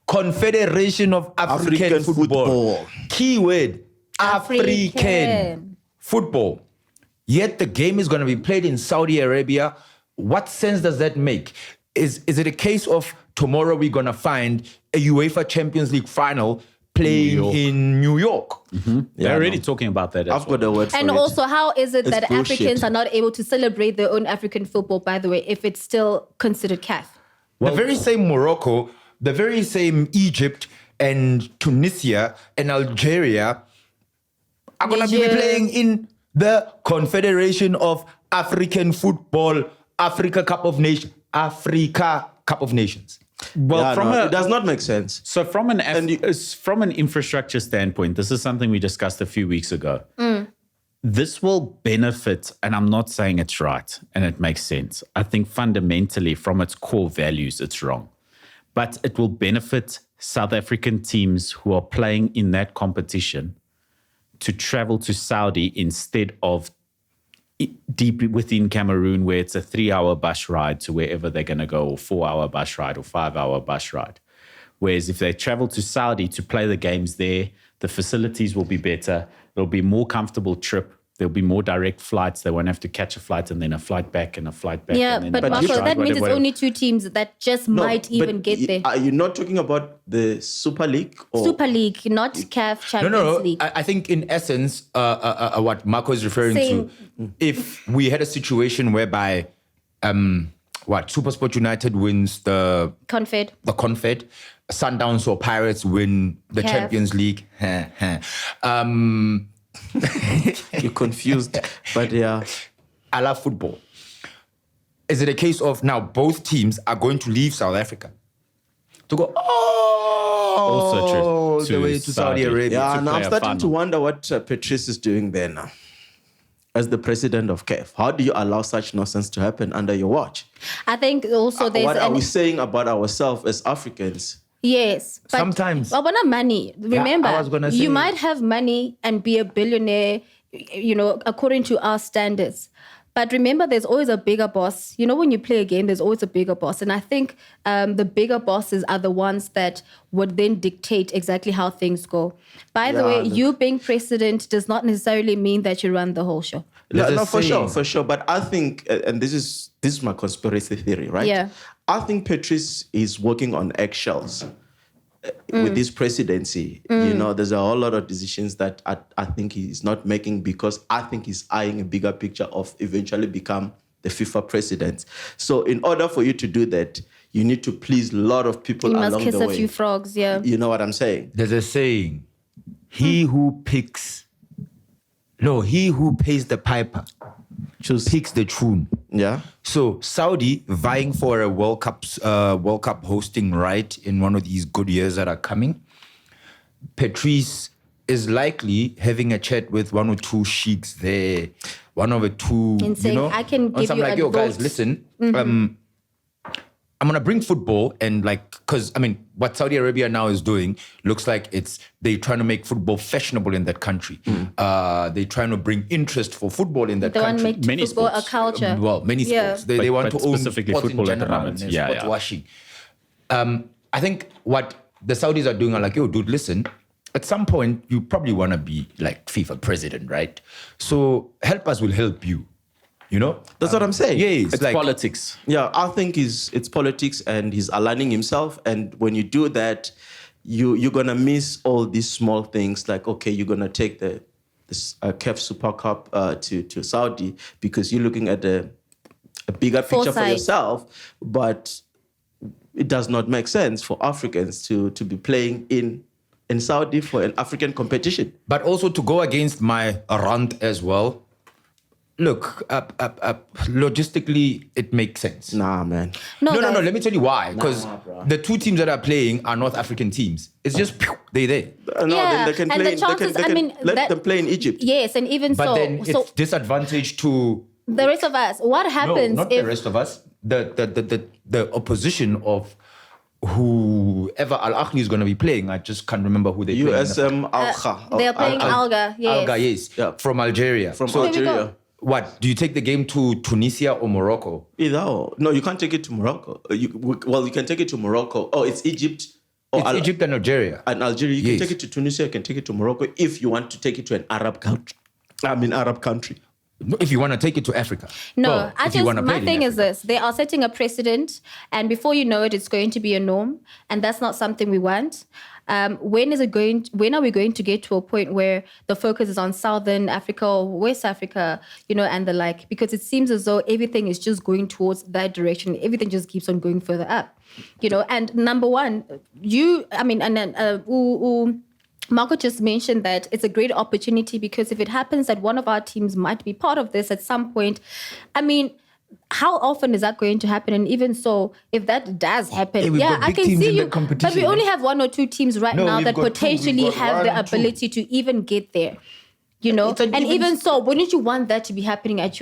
Speaker 3: Confederation of African Football. Keyword, African football. Yet the game is going to be played in Saudi Arabia. What sense does that make? Is it a case of tomorrow we're going to find a UEFA Champions League final playing in New York?
Speaker 2: They're already talking about that.
Speaker 4: I've got a word for it.
Speaker 1: And also, how is it
Speaker 4: It's
Speaker 1: that
Speaker 4: bullshit.
Speaker 1: Africans are not able to celebrate their own African football, by the way, if it's still considered CAF?
Speaker 3: The very same Morocco, the very same Egypt and Tunisia and Algeria are going to be
Speaker 1: Niger.
Speaker 3: playing in the Confederation of African Football, Africa Cup of Nations.
Speaker 2: Well,
Speaker 4: Yeah, it does not make sense.
Speaker 2: So from an infrastructure standpoint, this is something we discussed a few weeks ago. This will benefit, and I'm not saying it's right and it makes sense. I think fundamentally from its core values, it's wrong. But it will benefit South African teams who are playing in that competition to travel to Saudi instead of deep within Cameroon, where it's a 3-hour bus ride to wherever they're going to go, or 4-hour bus ride or 5-hour bus ride. Whereas if they travel to Saudi to play the games there, the facilities will be better. It'll be a more comfortable trip. There'll be more direct flights. They won't have to catch a flight and then a flight back and a flight back.
Speaker 1: Yeah,
Speaker 2: and then
Speaker 1: but
Speaker 2: a bus
Speaker 1: Marco,
Speaker 2: ride,
Speaker 1: that means it's
Speaker 2: whatever.
Speaker 1: only 2 teams that just
Speaker 4: No,
Speaker 1: might
Speaker 4: but
Speaker 1: even get there.
Speaker 4: Are you not talking about the Super League? Or
Speaker 1: Super League, not CAF Champions League.
Speaker 3: I think in essence, what Marco is referring
Speaker 1: Same.
Speaker 3: to, if we had a situation whereby, SuperSport United wins the
Speaker 1: Confed.
Speaker 3: Confed, Sundowns or Pirates win the
Speaker 1: CAF.
Speaker 3: Champions League.
Speaker 4: You're confused, but yeah.
Speaker 3: I love football. Is it a case of now both teams are going to leave South Africa to go
Speaker 2: Also
Speaker 3: the way to Saudi Arabia?
Speaker 4: Yeah,
Speaker 2: to
Speaker 4: and I'm
Speaker 2: play a
Speaker 4: starting to
Speaker 2: final.
Speaker 4: wonder what Patrice is doing there now. As the president of CAF, how do you allow such nonsense to happen under your watch?
Speaker 1: I think also there's
Speaker 4: What are we saying about ourselves as Africans?
Speaker 1: Yes. But
Speaker 3: Sometimes.
Speaker 1: Well, but not money. Remember,
Speaker 3: I was gonna say-
Speaker 1: you might have money and be a billionaire, according to our standards. But remember, there's always a bigger boss. When you play a game, there's always a bigger boss. And I think the bigger bosses are the ones that would then dictate exactly how things go. By the way, you being president does not necessarily mean that you run the whole show.
Speaker 4: Yeah,
Speaker 3: There's a
Speaker 4: no, for
Speaker 3: saying.
Speaker 4: sure. But I think, and this is my conspiracy theory, right?
Speaker 1: Yeah.
Speaker 4: I think Patrice is working on eggshells with this presidency. There's a whole lot of decisions that I think he's not making because I think he's eyeing a bigger picture of eventually become the FIFA president. So in order for you to do that, you need to please a lot of people
Speaker 1: You
Speaker 4: along
Speaker 1: must kiss
Speaker 4: the
Speaker 1: a
Speaker 4: way.
Speaker 1: few frogs, yeah.
Speaker 4: You know what I'm saying?
Speaker 3: There's a saying, he who pays the piper picks the tune.
Speaker 4: Yeah.
Speaker 3: So Saudi vying for a World Cup hosting right in one of these good years that are coming. Patrice is likely having a chat with one or two sheiks there, one of the two,
Speaker 1: And saying, I can
Speaker 3: on
Speaker 1: give
Speaker 3: some
Speaker 1: you
Speaker 3: like,
Speaker 1: a
Speaker 3: yo guys,
Speaker 1: vote."
Speaker 3: listen, I'm gonna bring football and because what Saudi Arabia now is doing looks like they're trying to make football fashionable in that country. They're trying to bring interest for football in that
Speaker 1: They want to
Speaker 3: country.
Speaker 1: make
Speaker 2: Many
Speaker 1: football
Speaker 2: sports.
Speaker 1: a culture.
Speaker 3: Well, many
Speaker 1: Yeah.
Speaker 3: sports. They want
Speaker 2: But
Speaker 3: to own
Speaker 2: specifically
Speaker 3: sports
Speaker 2: football
Speaker 3: in
Speaker 2: at the
Speaker 3: general
Speaker 2: moment.
Speaker 3: and
Speaker 2: Yeah,
Speaker 3: sports
Speaker 2: yeah.
Speaker 3: washing. I think what the Saudis are doing are like, yo, dude, listen, at some point, you probably want to be like FIFA president, right? So help us will help you,
Speaker 4: That's what I'm saying.
Speaker 3: Yeah,
Speaker 2: It's
Speaker 3: like,
Speaker 2: politics.
Speaker 4: Yeah, I think it's politics and he's aligning himself. And when you do that, you're going to miss all these small things like, okay, you're going to take this CAF Super Cup to Saudi because you're looking at a bigger picture for
Speaker 1: Foresight.
Speaker 4: yourself. But it does not make sense for Africans to be playing in Saudi for an African competition.
Speaker 3: But also to go against my rant as well. Look, logistically, it makes sense.
Speaker 4: Nah, man.
Speaker 3: No.
Speaker 1: guys.
Speaker 3: Let me tell you why. Because
Speaker 4: bro.
Speaker 3: the two teams that are playing are North African teams. It's just, they're there.
Speaker 4: No,
Speaker 1: Yeah,
Speaker 4: then they can
Speaker 1: and
Speaker 4: play.
Speaker 1: the chances-
Speaker 4: they
Speaker 1: I
Speaker 4: can
Speaker 1: mean,
Speaker 4: let
Speaker 1: that-
Speaker 4: them play in Egypt.
Speaker 1: Yes, and even
Speaker 3: But then
Speaker 1: so
Speaker 3: it's disadvantage to
Speaker 1: the rest of us, what
Speaker 3: no,
Speaker 1: happens
Speaker 3: not
Speaker 1: if
Speaker 3: the rest of us. The opposition of whoever Al Ahly is going to be playing. I just can't remember who they play.
Speaker 4: USM Alga.
Speaker 1: They're playing Alga, yes.
Speaker 3: Alga, yes.
Speaker 4: Yeah.
Speaker 3: From Algeria.
Speaker 4: From
Speaker 1: There we go.
Speaker 4: Algeria.
Speaker 3: What? Do you take the game to Tunisia or Morocco?
Speaker 4: Either or. No, you can't take it to Morocco. You can take it to Morocco. Oh, it's Egypt. Or
Speaker 3: It's Egypt and Algeria.
Speaker 4: And Algeria. You
Speaker 3: Yes.
Speaker 4: can take it to Tunisia. You can take it to Morocco if you want to take it to an Arab country. Arab country.
Speaker 3: No, if you want to take it to Africa.
Speaker 1: No,
Speaker 3: Well, if you wanna play
Speaker 1: my
Speaker 3: it in
Speaker 1: thing is
Speaker 3: Africa.
Speaker 1: this. They are setting a precedent, and before you know it, it's going to be a norm, and that's not something we want. When are we going to get to a point where the focus is on Southern Africa or West Africa, and the like? Because it seems as though everything is just going towards that direction. Everything just keeps on going further up, And number one, Marco just mentioned that it's a great opportunity because if it happens that one of our teams might be part of this at some point, how often is that going to happen? And even so, if that does happen,
Speaker 3: we've got
Speaker 1: I
Speaker 3: big
Speaker 1: can
Speaker 3: teams
Speaker 1: see
Speaker 3: in
Speaker 1: you.
Speaker 3: the competition,
Speaker 1: But we only have one or two teams right
Speaker 3: No,
Speaker 1: now
Speaker 3: we've
Speaker 1: that
Speaker 3: got two.
Speaker 1: potentially
Speaker 3: We've got
Speaker 1: have the
Speaker 3: one, two.
Speaker 1: ability to even get there.
Speaker 3: It's an
Speaker 1: And
Speaker 3: even-
Speaker 1: even so, wouldn't you want that to be happening at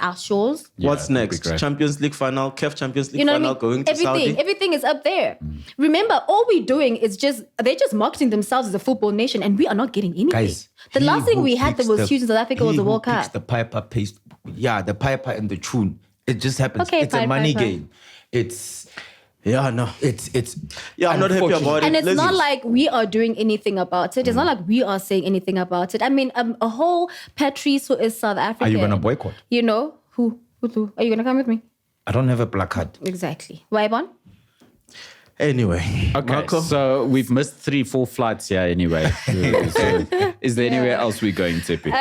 Speaker 1: our shores?
Speaker 4: What's
Speaker 2: that'd be
Speaker 4: next?
Speaker 2: great.
Speaker 4: Champions League final, CAF Champions League
Speaker 1: You know what I
Speaker 4: final,
Speaker 1: mean?
Speaker 4: going to Saudi.
Speaker 1: Everything is up there. Remember, all we're doing is they're just marketing themselves as a football nation, and we are not getting anything.
Speaker 3: Guys,
Speaker 1: the
Speaker 3: he
Speaker 1: last thing
Speaker 3: who
Speaker 1: we had that
Speaker 3: picks
Speaker 1: was
Speaker 3: the-
Speaker 1: huge in South Africa was
Speaker 3: he
Speaker 1: the
Speaker 3: who
Speaker 1: World
Speaker 3: picks
Speaker 1: Cup.
Speaker 3: The piper paste. Yeah, the piper and the tune. It just happens.
Speaker 1: Okay,
Speaker 3: it's a
Speaker 1: fine,
Speaker 3: money
Speaker 1: fine.
Speaker 3: game. It's
Speaker 4: Yeah, no.
Speaker 3: Yeah,
Speaker 4: I'm not happy about it.
Speaker 1: And it's
Speaker 4: Let's-
Speaker 1: not like we are doing anything about it. It's not like we are saying anything about it. A whole Patrice who is South African.
Speaker 3: Are you gonna boycott?
Speaker 1: Who? Are you gonna come with me?
Speaker 3: I don't have a black card.
Speaker 1: Exactly. Why, Bon?
Speaker 4: Anyway.
Speaker 2: Okay,
Speaker 4: Marco?
Speaker 2: so we've missed 3-4 flights here anyway. So is there anywhere else we're going, Tepi?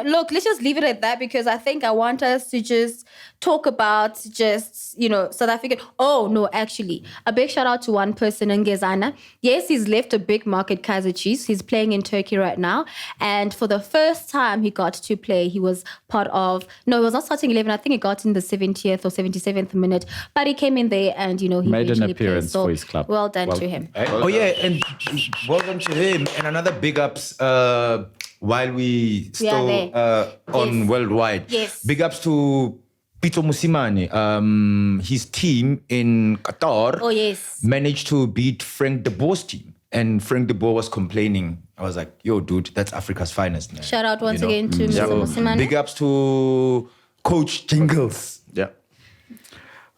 Speaker 1: Look, let's just leave it at that because I think I want us to just talk about South African. Oh, no, actually. A big shout out to one person, Ngezana. Yes, he's left a big market, Kaizer Chiefs. He's playing in Turkey right now. And for the first time he got to play, he was part of... No, he was not starting 11. I think he got in the 70th or 77th minute. But he came in there and, he
Speaker 2: Made an
Speaker 1: eventually
Speaker 2: appearance
Speaker 1: played. So,
Speaker 2: for his club.
Speaker 1: Well done to him.
Speaker 3: Oh yeah, and well done to him. And another big ups while we still
Speaker 1: there.
Speaker 3: on
Speaker 1: Yes.
Speaker 3: worldwide.
Speaker 1: Yes.
Speaker 3: Big ups to Pito Musimane. His team in Qatar
Speaker 1: Oh, yes.
Speaker 3: managed to beat Frank de Boer's team. And Frank de Boer was complaining. I was like, yo, dude, that's Africa's finest, man.
Speaker 1: Shout out once
Speaker 3: You know?
Speaker 1: again to Mr.
Speaker 3: So,
Speaker 1: Musimane.
Speaker 3: big ups to Coach Jingles.
Speaker 4: Yeah.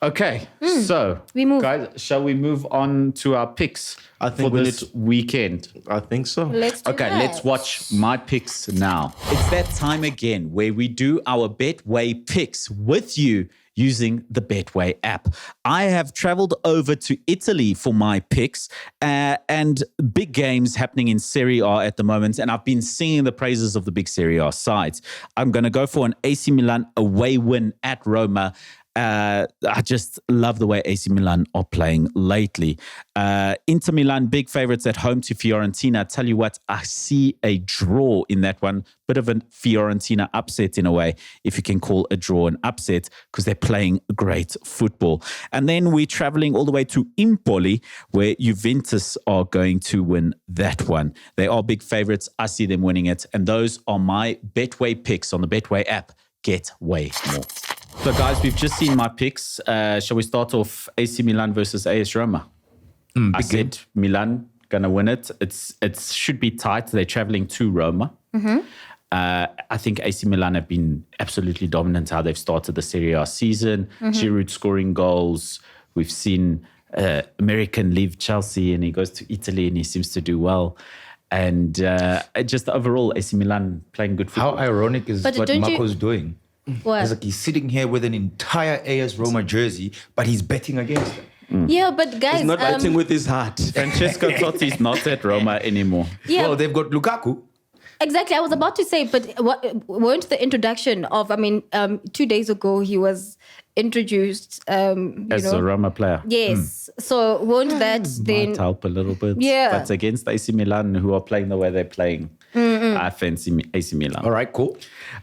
Speaker 2: Okay, so
Speaker 1: We move.
Speaker 2: guys, shall we move on to our picks
Speaker 4: I think
Speaker 2: for
Speaker 4: we
Speaker 2: this weekend?
Speaker 4: I think so.
Speaker 1: Let's do
Speaker 2: Okay,
Speaker 1: that.
Speaker 2: let's watch my picks now. It's that time again where we do our Betway picks with you using the Betway app. I have traveled over to Italy for my picks and big games happening in Serie A at the moment, and I've been singing the praises of the big Serie A sides. I'm going to go for an AC Milan away win at Roma. I just love the way AC Milan are playing lately. Inter Milan, big favorites at home to Fiorentina. Tell you what, I see a draw in that one. Bit of a Fiorentina upset in a way, if you can call a draw an upset, because they're playing great football. And then we're traveling all the way to Empoli, where Juventus are going to win that one. They are big favorites. I see them winning it. And those are my Betway picks on the Betway app. Get way more. So, guys, we've just seen my picks. Shall we start off AC Milan versus AS Roma? I said Milan going to win it. It should be tight. They're traveling to Roma. I think AC Milan have been absolutely dominant how they've started the Serie A season. Giroud scoring goals. We've seen American leave Chelsea and he goes to Italy and he seems to do well. And just overall, AC Milan playing good football.
Speaker 3: How ironic is
Speaker 1: But
Speaker 3: what
Speaker 1: don't you-
Speaker 3: Marco's doing?
Speaker 1: What?
Speaker 3: It's like he's sitting here with an entire AS Roma jersey, but he's betting against them.
Speaker 1: Yeah, but guys,
Speaker 4: He's not acting with his heart.
Speaker 2: Francesco Totti's not at Roma anymore.
Speaker 1: yeah,
Speaker 3: Well, they've got Lukaku.
Speaker 1: exactly. I was about to say, but weren't the introduction of? 2 days ago he was introduced.
Speaker 2: As a Roma player.
Speaker 1: Yes. So won't that then?
Speaker 2: Might help a little bit.
Speaker 1: Yeah.
Speaker 2: But against AC Milan, who are playing the way they're playing, I fancy AC Milan.
Speaker 3: All right, cool.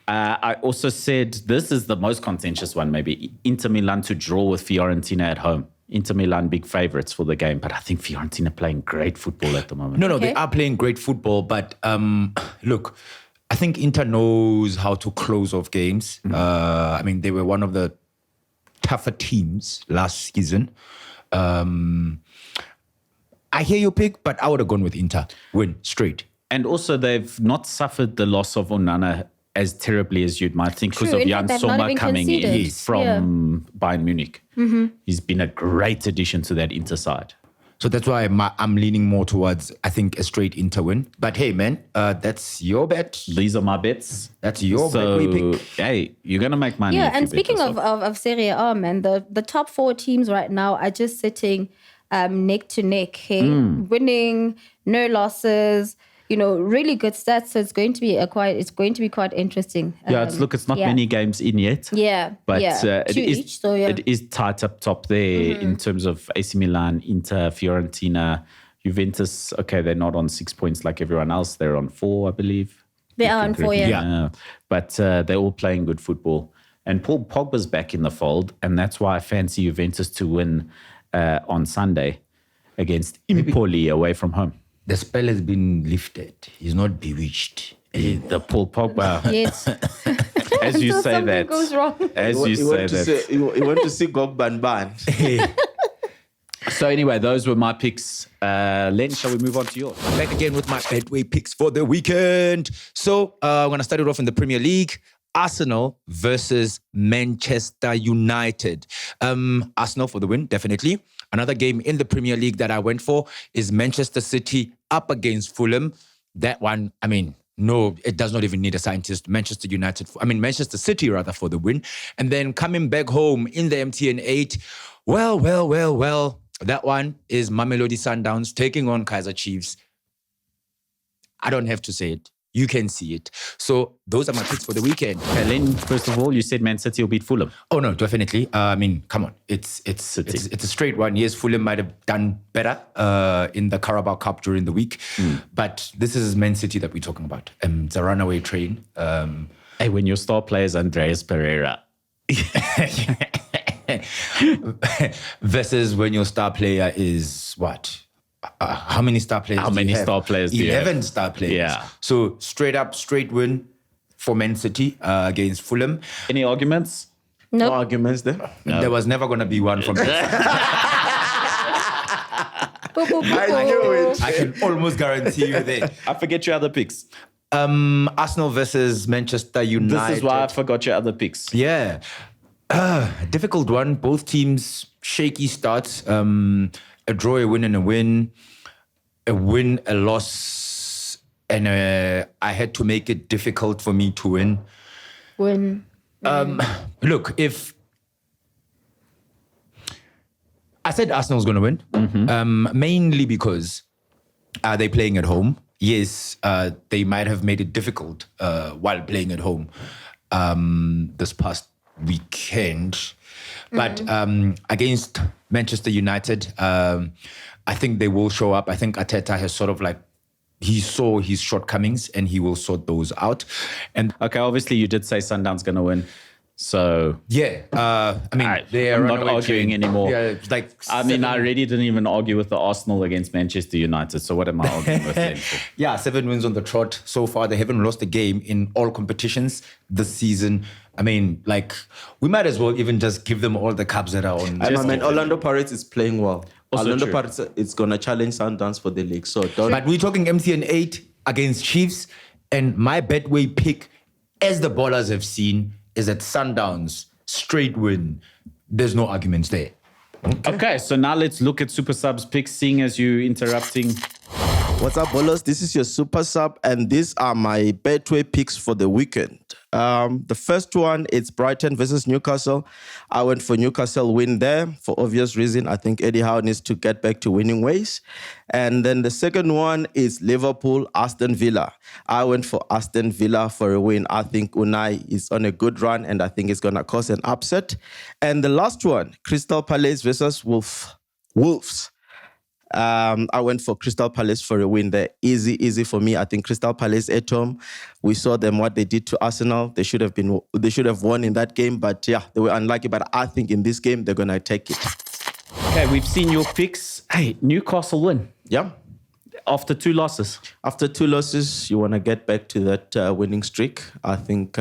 Speaker 2: I also said this is the most contentious one, maybe. Inter Milan to draw with Fiorentina at home. Inter Milan, big favourites for the game, but I think Fiorentina playing great football at the moment.
Speaker 3: No,
Speaker 1: Okay.
Speaker 3: they are playing great football, but look, I think Inter knows how to close off games. They were one of the tougher teams last season. I hear your pick, but I would have gone with Inter. Win straight.
Speaker 2: And also, they've not suffered the loss of Onana as terribly as you'd might think because
Speaker 1: True,
Speaker 2: of
Speaker 1: in
Speaker 2: Jan
Speaker 1: fact, they've not
Speaker 2: Sommer
Speaker 1: even
Speaker 2: coming in
Speaker 1: conceded.
Speaker 2: from Bayern Munich. He's been a great addition to that Inter side.
Speaker 3: So that's why I'm leaning more towards, I think, a straight Inter win. But hey, man, that's your bet.
Speaker 2: These are my bets.
Speaker 3: That's your
Speaker 2: So,
Speaker 3: Betway pick.
Speaker 2: hey, you're going to make money.
Speaker 1: Yeah,
Speaker 2: if you
Speaker 1: and
Speaker 2: bet
Speaker 1: speaking
Speaker 2: this
Speaker 1: of,
Speaker 2: one.
Speaker 1: of Serie A, man, the top 4 teams right now are just sitting neck to neck, hey? Winning, no losses, really good stats. So it's going to be quite interesting.
Speaker 2: It's not many games in yet.
Speaker 1: Yeah,
Speaker 2: But
Speaker 1: yeah.
Speaker 2: it
Speaker 1: 2
Speaker 2: is
Speaker 1: each, so yeah.
Speaker 2: it is tight up top there in terms of AC Milan, Inter, Fiorentina, Juventus. Okay, they're not on 6 points like everyone else. They're on 4, I believe.
Speaker 1: They are on 4, yeah.
Speaker 2: Yeah. But they're all playing good football. And Paul Pogba's back in the fold, and that's why I fancy Juventus to win on Sunday against Empoli away from home.
Speaker 3: The spell has been lifted. He's not bewitched.
Speaker 2: The Paul Pogba,
Speaker 1: Yes.
Speaker 2: as you
Speaker 1: Until
Speaker 2: say
Speaker 1: something
Speaker 2: that,
Speaker 1: goes wrong.
Speaker 2: as you say that.
Speaker 4: You want to see Gogban ban.
Speaker 2: So anyway, those were my picks. Len, shall we move on to yours?
Speaker 3: Back again with my Betway picks for the weekend. So I'm going to start it off in the Premier League. Arsenal versus Manchester United. Arsenal for the win, definitely. Another game in the Premier League that I went for is Manchester City up against Fulham. That one, no, it does not even need a scientist. Manchester City rather for the win. And then coming back home in the MTN 8, well, that one is Mamelodi Sundowns taking on Kaizer Chiefs. I don't have to say it. You can see it. So those are my picks for the weekend.
Speaker 2: Okay, Len, first of all, you said Man City will beat Fulham.
Speaker 3: Oh no, definitely. Come on, it's a straight one. Yes, Fulham might have done better in the Carabao Cup during the week, but this is Man City that we're talking about. It's a runaway train.
Speaker 2: Hey, when your star player is Andreas Pereira.
Speaker 3: Versus when your star player is what? How many star players?
Speaker 2: How many star players do you have?
Speaker 3: 11 star players.
Speaker 2: Yeah.
Speaker 3: So straight win for Man City against Fulham.
Speaker 2: Any arguments?
Speaker 4: No
Speaker 1: Nope.
Speaker 4: arguments there.
Speaker 2: No.
Speaker 3: There was never going to be one from Man City.
Speaker 4: I knew it.
Speaker 3: I can almost guarantee you that.
Speaker 2: I forget your other picks.
Speaker 3: Arsenal versus Manchester United.
Speaker 2: This is why I forgot your other picks.
Speaker 3: Yeah. Difficult one. Both teams, shaky starts. A draw, a win, and a win. A win, a loss. And I had to make it difficult for me to win.
Speaker 1: Win.
Speaker 3: Look, if I said Arsenal's going to win, mainly because they're playing at home. Yes, they might have made it difficult while playing at home this past weekend. But against Manchester United, I think they will show up. I think Arteta has sort of he saw his shortcomings and he will sort those out. And
Speaker 2: Okay, obviously you did say Sundowns going to win. So
Speaker 3: yeah, they're
Speaker 2: I'm not
Speaker 3: runaway
Speaker 2: arguing
Speaker 3: train.
Speaker 2: anymore.
Speaker 3: Yeah, it's like
Speaker 2: I really didn't even argue with the Arsenal against Manchester United. So what am I arguing with them for?
Speaker 3: Yeah, 7 wins on the trot so far. They haven't lost a game in all competitions this season. We might as well even just give them all the cups that are on.
Speaker 4: Orlando Pirates is playing well.
Speaker 2: Also
Speaker 4: Orlando
Speaker 2: true.
Speaker 4: Pirates is going to challenge Sundowns for the league. So don't.
Speaker 3: But we're talking MTN 8 against Chiefs. And my Betway pick, as the ballers have seen, is that Sundowns, straight win. There's no arguments there.
Speaker 2: Okay, so now let's look at Super Subs picks, seeing as you interrupting.
Speaker 4: What's up, ballers? This is your Super Sub, and these are my Betway picks for the weekend. The first one, it's Brighton versus Newcastle. I went for Newcastle win there for obvious reason. I think Eddie Howe needs to get back to winning ways. And then the second one is Liverpool, Aston Villa. I went for Aston Villa for a win. I think Unai is on a good run, and I think it's going to cause an upset. And the last one, Crystal Palace versus Wolves. I went for Crystal Palace for a win there. Easy for me. I think Crystal Palace at home. We saw them what they did to Arsenal. They should have won in that game, but yeah, they were unlucky. But I think in this game they're gonna take it.
Speaker 2: Okay, we've seen your picks. Hey, Newcastle win
Speaker 4: Yeah.
Speaker 2: after 2 losses.
Speaker 4: After 2 losses, you want to get back to that winning streak. I think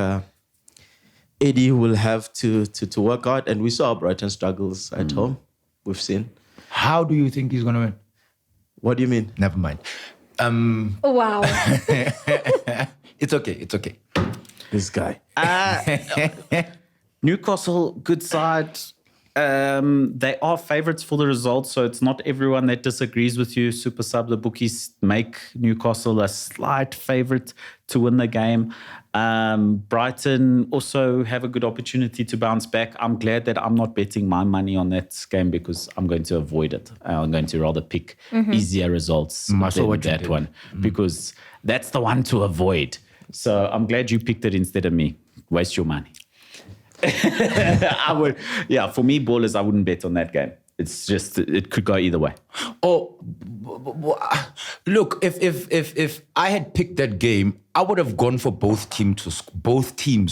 Speaker 4: Eddie will have to work out, and we saw Brighton struggles at home. We've seen.
Speaker 3: How do you think he's going to win?
Speaker 4: What do you mean?
Speaker 3: Never mind.
Speaker 1: Oh, wow.
Speaker 3: It's okay.
Speaker 4: This guy.
Speaker 2: Newcastle, good side. They are favourites for the results, so it's not everyone that disagrees with you. Super Sub, the bookies make Newcastle a slight favourite to win the game. Brighton also have a good opportunity to bounce back. I'm glad that I'm not betting my money on that game because I'm going to avoid it. I'm going to rather pick easier results than that one because that's the one to avoid. So I'm glad you picked it instead of me. Waste your money. I would, for me, ballers, I wouldn't bet on that game. It's just, it could go either way.
Speaker 3: Oh, look, if I had picked that game, I would have gone for both teams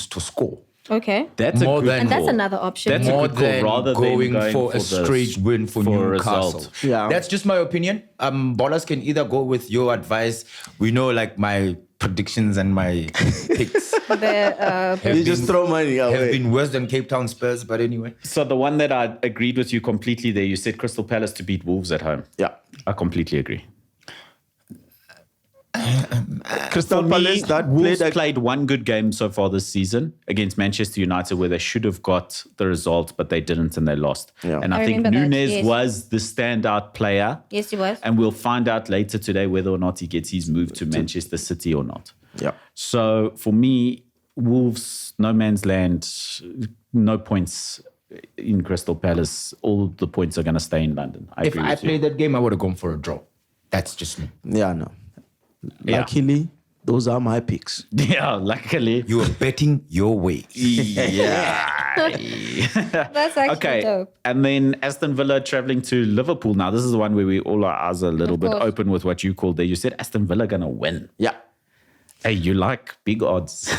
Speaker 3: to score.
Speaker 1: Okay.
Speaker 2: That's a good
Speaker 1: And that's
Speaker 2: call.
Speaker 1: another option.
Speaker 2: That's
Speaker 3: More
Speaker 2: a good call,
Speaker 3: than
Speaker 2: rather
Speaker 3: going
Speaker 2: than
Speaker 3: for a straight win for Newcastle.
Speaker 2: result.
Speaker 4: Yeah.
Speaker 3: That's just my opinion. Ballers can either go with your advice. We know like my predictions and my picks
Speaker 4: You just throw money
Speaker 3: have
Speaker 4: away.
Speaker 3: been worse than Cape Town Spurs, but anyway.
Speaker 2: So the one that I agreed with you completely there, you said Crystal Palace to beat Wolves at home.
Speaker 4: Yeah.
Speaker 2: I completely agree.
Speaker 4: Crystal Palace that
Speaker 2: Wolves
Speaker 4: played
Speaker 2: played one good game so far this season against Manchester United where they should have got the result, but they didn't and they lost.
Speaker 4: Yeah.
Speaker 2: And I
Speaker 1: I
Speaker 2: think
Speaker 1: remember that,
Speaker 2: Nunes
Speaker 1: yes.
Speaker 2: was the standout player.
Speaker 1: Yes, he was.
Speaker 2: And we'll find out later today whether or not he gets his move to Manchester City or not.
Speaker 4: Yeah.
Speaker 2: So for me, Wolves, no man's land, no points in Crystal Palace. All the points are going to stay in London.
Speaker 3: If I played that game, I would have gone for a draw. That's just me.
Speaker 4: Yeah, no.
Speaker 2: Yeah.
Speaker 4: Luckily, those are my picks.
Speaker 2: Yeah, luckily.
Speaker 3: You are betting your way.
Speaker 2: Yeah.
Speaker 1: That's actually
Speaker 2: Okay.
Speaker 1: dope.
Speaker 2: And then Aston Villa traveling to Liverpool. Now, this is the one where we all our eyes are a little
Speaker 1: Of
Speaker 2: bit
Speaker 1: course.
Speaker 2: open with what you called there. You said Aston Villa going to win.
Speaker 4: Yeah.
Speaker 2: Hey, you like big odds.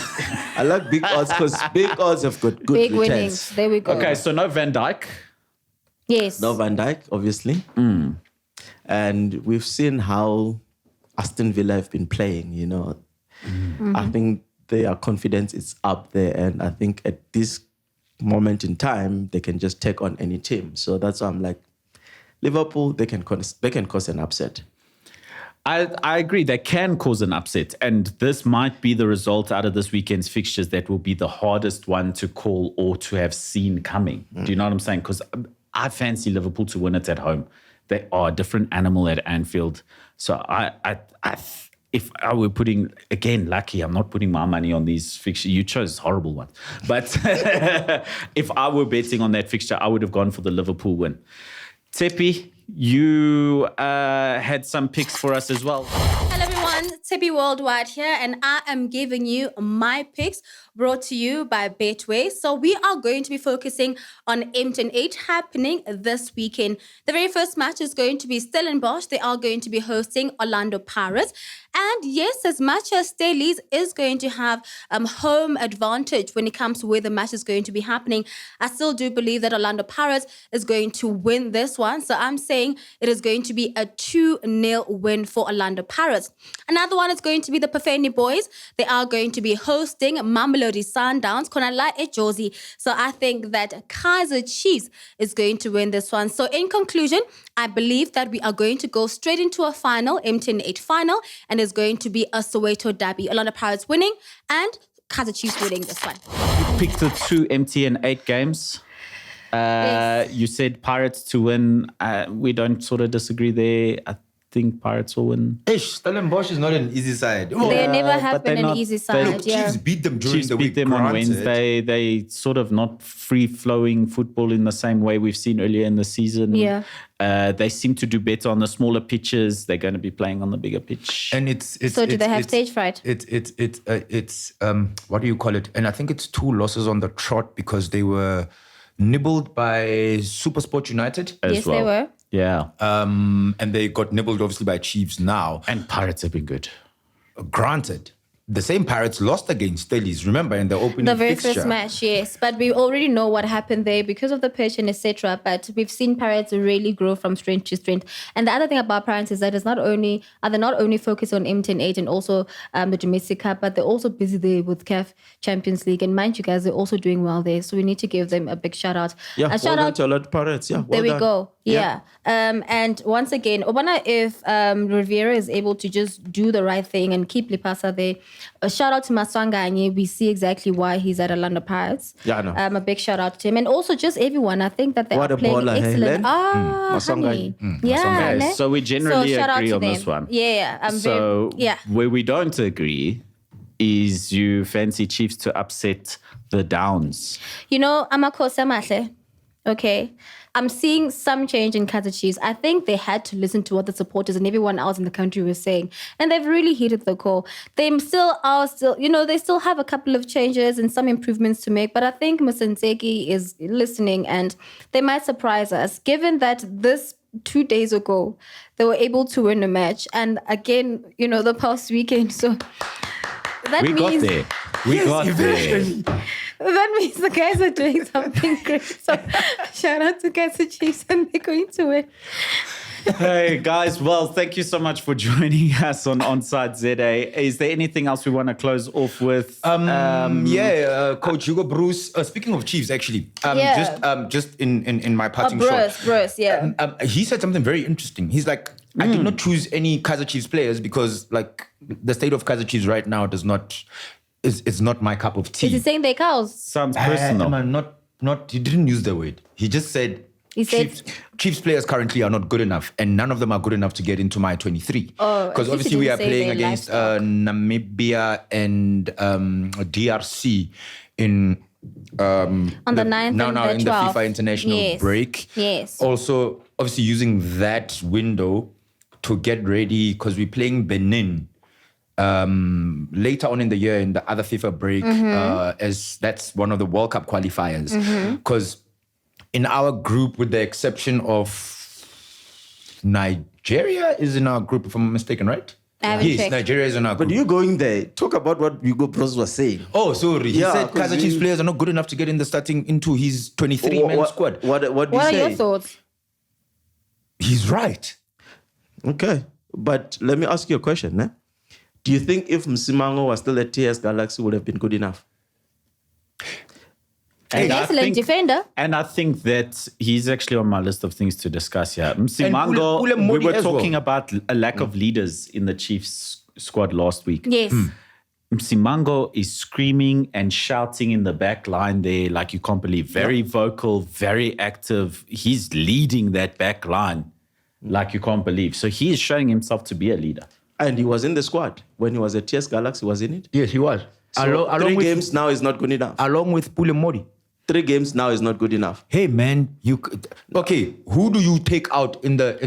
Speaker 4: I like big odds because big odds have got good
Speaker 1: Big
Speaker 4: returns.
Speaker 1: winnings. There we go.
Speaker 2: Okay, so no Van Dijk.
Speaker 1: Yes.
Speaker 4: No Van Dijk, obviously. And we've seen how Aston Villa have been playing, you know. I think their confidence is up there. And I think at this moment in time, they can just take on any team. So that's why I'm like, Liverpool, they can cause an upset.
Speaker 2: I agree. They can cause an upset. And this might be the result out of this weekend's fixtures that will be the hardest one to call or to have seen coming. Do you know what I'm saying? Because I fancy Liverpool to win it at home. They are a different animal at Anfield. So if I were putting, again, lucky, I'm not putting my money on these fixtures. You chose horrible ones. But if I were betting on that fixture, I would have gone for the Liverpool win. Tepi, you had some picks for us as well.
Speaker 1: Hello everyone, Tippy Worldwide here, and I am giving you my picks brought to you by Betway. So we are going to be focusing on M8 happening this weekend. The very first match is going to be Stellenbosch. They are going to be hosting Orlando Pirates. And yes, as much as Stellies is going to have home advantage when it comes to where the match is going to be happening, I still do believe that Orlando Pirates is going to win this one. So I'm saying it is going to be a 2-0 win for Orlando Pirates. Another one is going to be the Bafana boys. They are going to be hosting Mamelodi Sundowns. Konala Josie. So I think that Kaizer Chiefs is going to win this one. So in conclusion, I believe that we are going to go straight into a final, M8 final, and it's going to be a Soweto derby. Orlando Pirates winning and Kaizer Chiefs winning this one.
Speaker 2: You picked the two MTN8 games.
Speaker 1: Yes.
Speaker 2: You said Pirates to win. We don't sort of disagree there. I think Pirates will win.
Speaker 3: Stellenbosch is not an easy side.
Speaker 1: They never
Speaker 2: but
Speaker 1: have
Speaker 2: they're
Speaker 1: been an
Speaker 2: not-
Speaker 1: easy
Speaker 2: they-
Speaker 1: side.
Speaker 3: Look,
Speaker 1: Yeah.
Speaker 3: Chiefs beat them during
Speaker 2: Chiefs
Speaker 3: the
Speaker 2: beat
Speaker 3: week.
Speaker 2: them on
Speaker 3: granted.
Speaker 2: Wednesday. They sort of not free-flowing football in the same way we've seen earlier in the season.
Speaker 1: Yeah.
Speaker 2: They seem to do better on the smaller pitches. They're going to be playing on the bigger pitch.
Speaker 3: And it's
Speaker 1: So do they have stage fright?
Speaker 3: It's what do you call it? And I think it's 2 losses on the trot because they were nibbled by SuperSport United.
Speaker 2: as
Speaker 1: Yes,
Speaker 2: well.
Speaker 1: they were.
Speaker 2: Yeah.
Speaker 3: And they got nibbled obviously by Chiefs now.
Speaker 2: And Pirates have been good.
Speaker 3: Granted, the same Pirates lost against Stellies, remember, in the opening
Speaker 1: The very
Speaker 3: fixture.
Speaker 1: first match, yes. But we already know what happened there because of the pitch and etc. But we've seen Pirates really grow from strength to strength. And the other thing about Pirates is that they're not only focused on M10-8 and also the domestic cup, but they're also busy there with CAF Champions League. And mind you guys, they're also doing well there. So we need to give them a big shout out.
Speaker 4: Yeah,
Speaker 1: a shout
Speaker 4: well
Speaker 1: out
Speaker 4: done to a lot of Pirates. Yeah, well
Speaker 1: there we
Speaker 4: done.
Speaker 1: go. Yeah. And once again, I wonder if Rivera is able to just do the right thing and keep Lipasa there. A shout out to Maswanganye. We see exactly why he's at Orlando Pirates.
Speaker 4: Yeah, I know.
Speaker 1: A big shout out to him. And also just everyone. I think that they
Speaker 4: What
Speaker 1: are
Speaker 4: a
Speaker 1: playing
Speaker 4: baller, hey,
Speaker 1: excellent.
Speaker 4: Len?
Speaker 1: Honey. Yeah.
Speaker 2: Okay,
Speaker 1: ne?
Speaker 2: so we generally
Speaker 1: shout out
Speaker 2: agree
Speaker 1: to
Speaker 2: on
Speaker 1: them.
Speaker 2: this one.
Speaker 1: Yeah.
Speaker 2: So
Speaker 1: yeah.
Speaker 2: where we don't agree is you fancy Chiefs to upset the Downs.
Speaker 1: You know, Amakosa Mahle. Okay. I'm seeing some change in Kaizer Chiefs. I think they had to listen to what the supporters and everyone else in the country was saying. And they've really heeded the call. They still, they still have a couple of changes and some improvements to make. But I think Musenseki is listening and they might surprise us, given that this 2 days ago, they were able to win a match. And again, the past weekend. So that
Speaker 2: We got
Speaker 1: means
Speaker 2: there. We got there.
Speaker 1: that means the guys are doing something great. So shout out to Kaizer Chiefs and they're going to win.
Speaker 2: Hey guys, well, thank you so much for joining us on ONSIDE ZA. Is there anything else we want to close off with?
Speaker 3: Coach Hugo Bruce. Speaking of Chiefs, actually, just in my parting shot,
Speaker 1: Bruce, yeah.
Speaker 3: He said something very interesting. He's like, I did not choose any Kaizer Chiefs players because, like, the state of Kaizer Chiefs right now is not my cup of tea.
Speaker 1: Is he saying they're cows?
Speaker 2: Sounds personal.
Speaker 3: Not. He didn't use the word. He just said. Chiefs players currently are not good enough, and none of them are good enough to get into my 23. Because obviously we are playing against Namibia and DRC in
Speaker 1: on the 9th
Speaker 3: now
Speaker 1: and
Speaker 3: in
Speaker 1: the 12th.
Speaker 3: the FIFA international break.
Speaker 1: Yes.
Speaker 3: Also, obviously using that window to get ready because we're playing Benin later on in the year in the other FIFA break, as that's one of the World Cup qualifiers. Because in our group, with the exception of Nigeria, is in our group, if I'm mistaken, right? Yes, Nigeria is in our group.
Speaker 4: But you going there, talk about what Hugo Bruce was saying.
Speaker 3: Oh, sorry. He said Kaizer Chiefs players are not good enough to get in the starting into his 23-man squad.
Speaker 4: What
Speaker 1: are your thoughts?
Speaker 3: He's right.
Speaker 4: Okay. But let me ask you a question. Eh? Do you think if Msimango was still at TS Galaxy would have been good enough?
Speaker 1: An excellent defender.
Speaker 2: And I think that he's actually on my list of things to discuss here. Msimango, we were talking about a lack of leaders in the Chiefs squad last week.
Speaker 1: Yes.
Speaker 2: Msimango is screaming and shouting in the back line there like you can't believe. Very vocal, very active. He's leading that back line like you can't believe. So he is showing himself to be a leader.
Speaker 4: And he was in the squad when he was at TS Galaxy, wasn't it?
Speaker 3: Yes, he was.
Speaker 4: So 3 games now is not good enough.
Speaker 3: Along with Pule Modi.
Speaker 4: 3 games now is not good enough.
Speaker 3: Hey man, who do you take out in the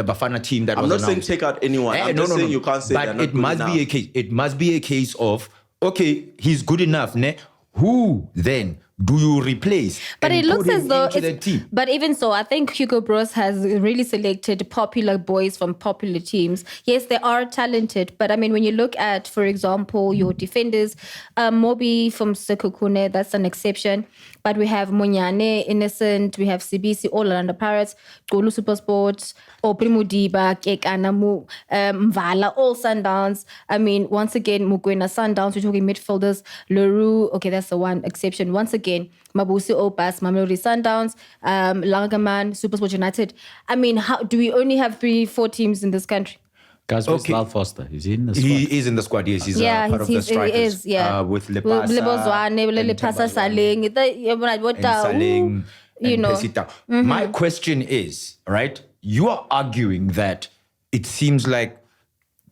Speaker 3: Bafana team that
Speaker 4: I'm
Speaker 3: was
Speaker 4: not
Speaker 3: announced?
Speaker 4: saying take out anyone. I'm just saying you can't say
Speaker 3: but
Speaker 4: they're not
Speaker 3: it
Speaker 4: good
Speaker 3: must
Speaker 4: enough.
Speaker 3: be a case. It must be a case of he's good enough, ne? Who then do you replace?
Speaker 1: But it looks as though
Speaker 3: the team?
Speaker 1: But even so, I think Hugo Bros has really selected popular boys from popular teams. Yes, they are talented, but I mean, when you look at, for example, your defenders, Mobi from Sekukune, that's an exception. But we have Munyane, Innocent, we have CBC, all Orlando Pirates, Golu Supersport, Oprimu Diba, Kekanamu, Mvala, all Sundowns. I mean, once again, Mukwena Sundowns, we're talking midfielders, Leroux, okay, that's the one exception. Once again, Mabusi Opas, Mamelodi Sundowns, Langerman, Supersport United. I mean, how do we only have 3-4 teams in this country?
Speaker 2: Guys, where's Lal Foster? Is he in the squad?
Speaker 3: He is in the squad, yes. He's part of the strikers.
Speaker 1: He is, yeah.
Speaker 3: With Lepasa.
Speaker 1: Lepasa Saling.
Speaker 3: Saling.
Speaker 1: You know.
Speaker 3: Mm-hmm. My question is, right, you are arguing that it seems like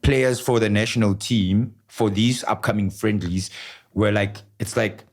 Speaker 3: players for the national team for these upcoming friendlies were like, it's like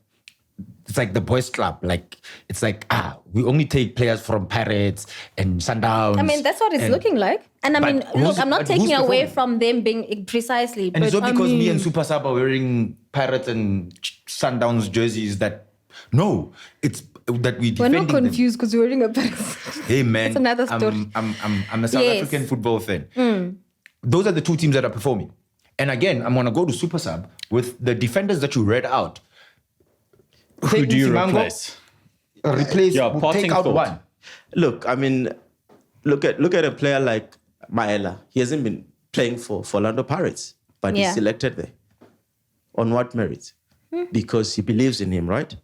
Speaker 3: the boys club. Like, it's like, we only take players from Pirates and Sundowns.
Speaker 1: I mean, that's what it's looking like. And I mean, look, I'm not taking away from them being precisely.
Speaker 3: And it's not because me and Super Sub are wearing Pirates and Sundowns jerseys that, no, it's that we defending them.
Speaker 1: We're not confused because we're wearing a Pirates.
Speaker 3: Hey man,
Speaker 1: it's another story.
Speaker 3: I'm a South African football fan. Those are the 2 teams that are performing. And again, I'm gonna go to Super Sub with the defenders that you read out.
Speaker 2: Who do you
Speaker 3: Simango,
Speaker 2: replace?
Speaker 3: We'll
Speaker 2: parting
Speaker 3: take out
Speaker 2: thought.
Speaker 3: one.
Speaker 4: Look, I mean, look at a player like Maela. He hasn't been playing for Orlando Pirates, but he's selected there. On what merit? Because he believes in him, right?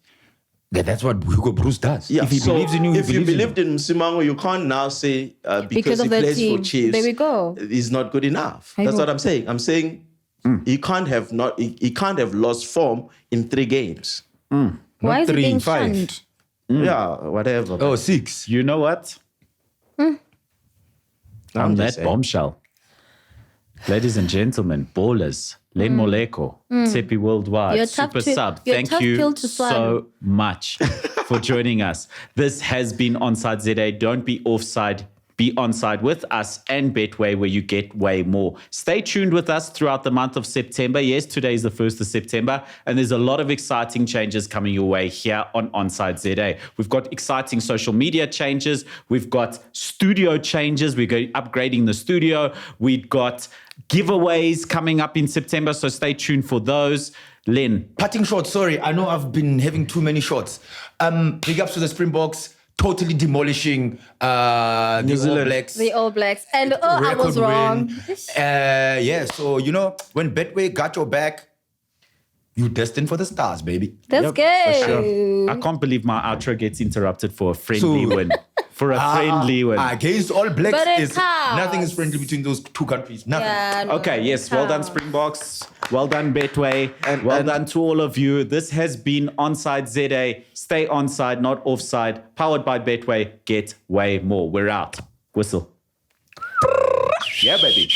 Speaker 3: That's what Hugo Bruce does.
Speaker 4: Yeah.
Speaker 3: If he believes in you,
Speaker 4: if you believed in Simango, you can't now say because
Speaker 1: of
Speaker 4: he
Speaker 1: the
Speaker 4: plays
Speaker 1: team.
Speaker 4: for Chiefs,
Speaker 1: There we go.
Speaker 4: he's not good enough. That's what I'm saying. I'm saying he can't have lost form in 3 games.
Speaker 1: Why is he
Speaker 3: 3,
Speaker 1: being
Speaker 3: 5.
Speaker 1: shunned?
Speaker 4: Yeah, whatever.
Speaker 3: Oh, 6.
Speaker 2: You know what?
Speaker 4: I'm
Speaker 2: On
Speaker 4: just
Speaker 2: that
Speaker 4: saying.
Speaker 2: bombshell. Ladies and gentlemen, ballers, Len Moleko, Tsepi Worldwide,
Speaker 1: You're tough
Speaker 2: Super
Speaker 1: to-
Speaker 2: Sub,
Speaker 1: you're
Speaker 2: thank
Speaker 1: tough
Speaker 2: you
Speaker 1: pill to
Speaker 2: so
Speaker 1: swallow.
Speaker 2: much for joining us. This has been Onside ZA. Don't be offside. Be onside with us and Betway, where you get way more. Stay tuned with us throughout the month of September. Yes, today is the 1st of September, and there's a lot of exciting changes coming your way here on Onside ZA. We've got exciting social media changes. We've got studio changes. We're upgrading the studio. We've got giveaways coming up in September, so stay tuned for those. Len,
Speaker 3: Parting shots, sorry. I know I've been having too many shots. Big ups to the Springboks. Totally demolishing the All Blacks.
Speaker 1: The All Blacks. And I was
Speaker 3: Record
Speaker 1: wrong.
Speaker 3: win. So, when Betway got your back, you destined for the stars, baby.
Speaker 1: Let's go.
Speaker 2: sure. I can't believe my outro gets interrupted for a friendly win. For a friendly win.
Speaker 3: Against All Blacks,
Speaker 1: But it counts.
Speaker 3: nothing is friendly between those 2 countries. Nothing.
Speaker 1: Yeah, no,
Speaker 2: Okay, yes, well done,
Speaker 1: counts.
Speaker 2: Springboks. Well done, Betway.
Speaker 4: And-
Speaker 2: well
Speaker 4: and-
Speaker 2: done to all of you. This has been Onside ZA. Stay onside, not offside. Powered by Betway. Get way more. We're out. Whistle. Yeah, baby.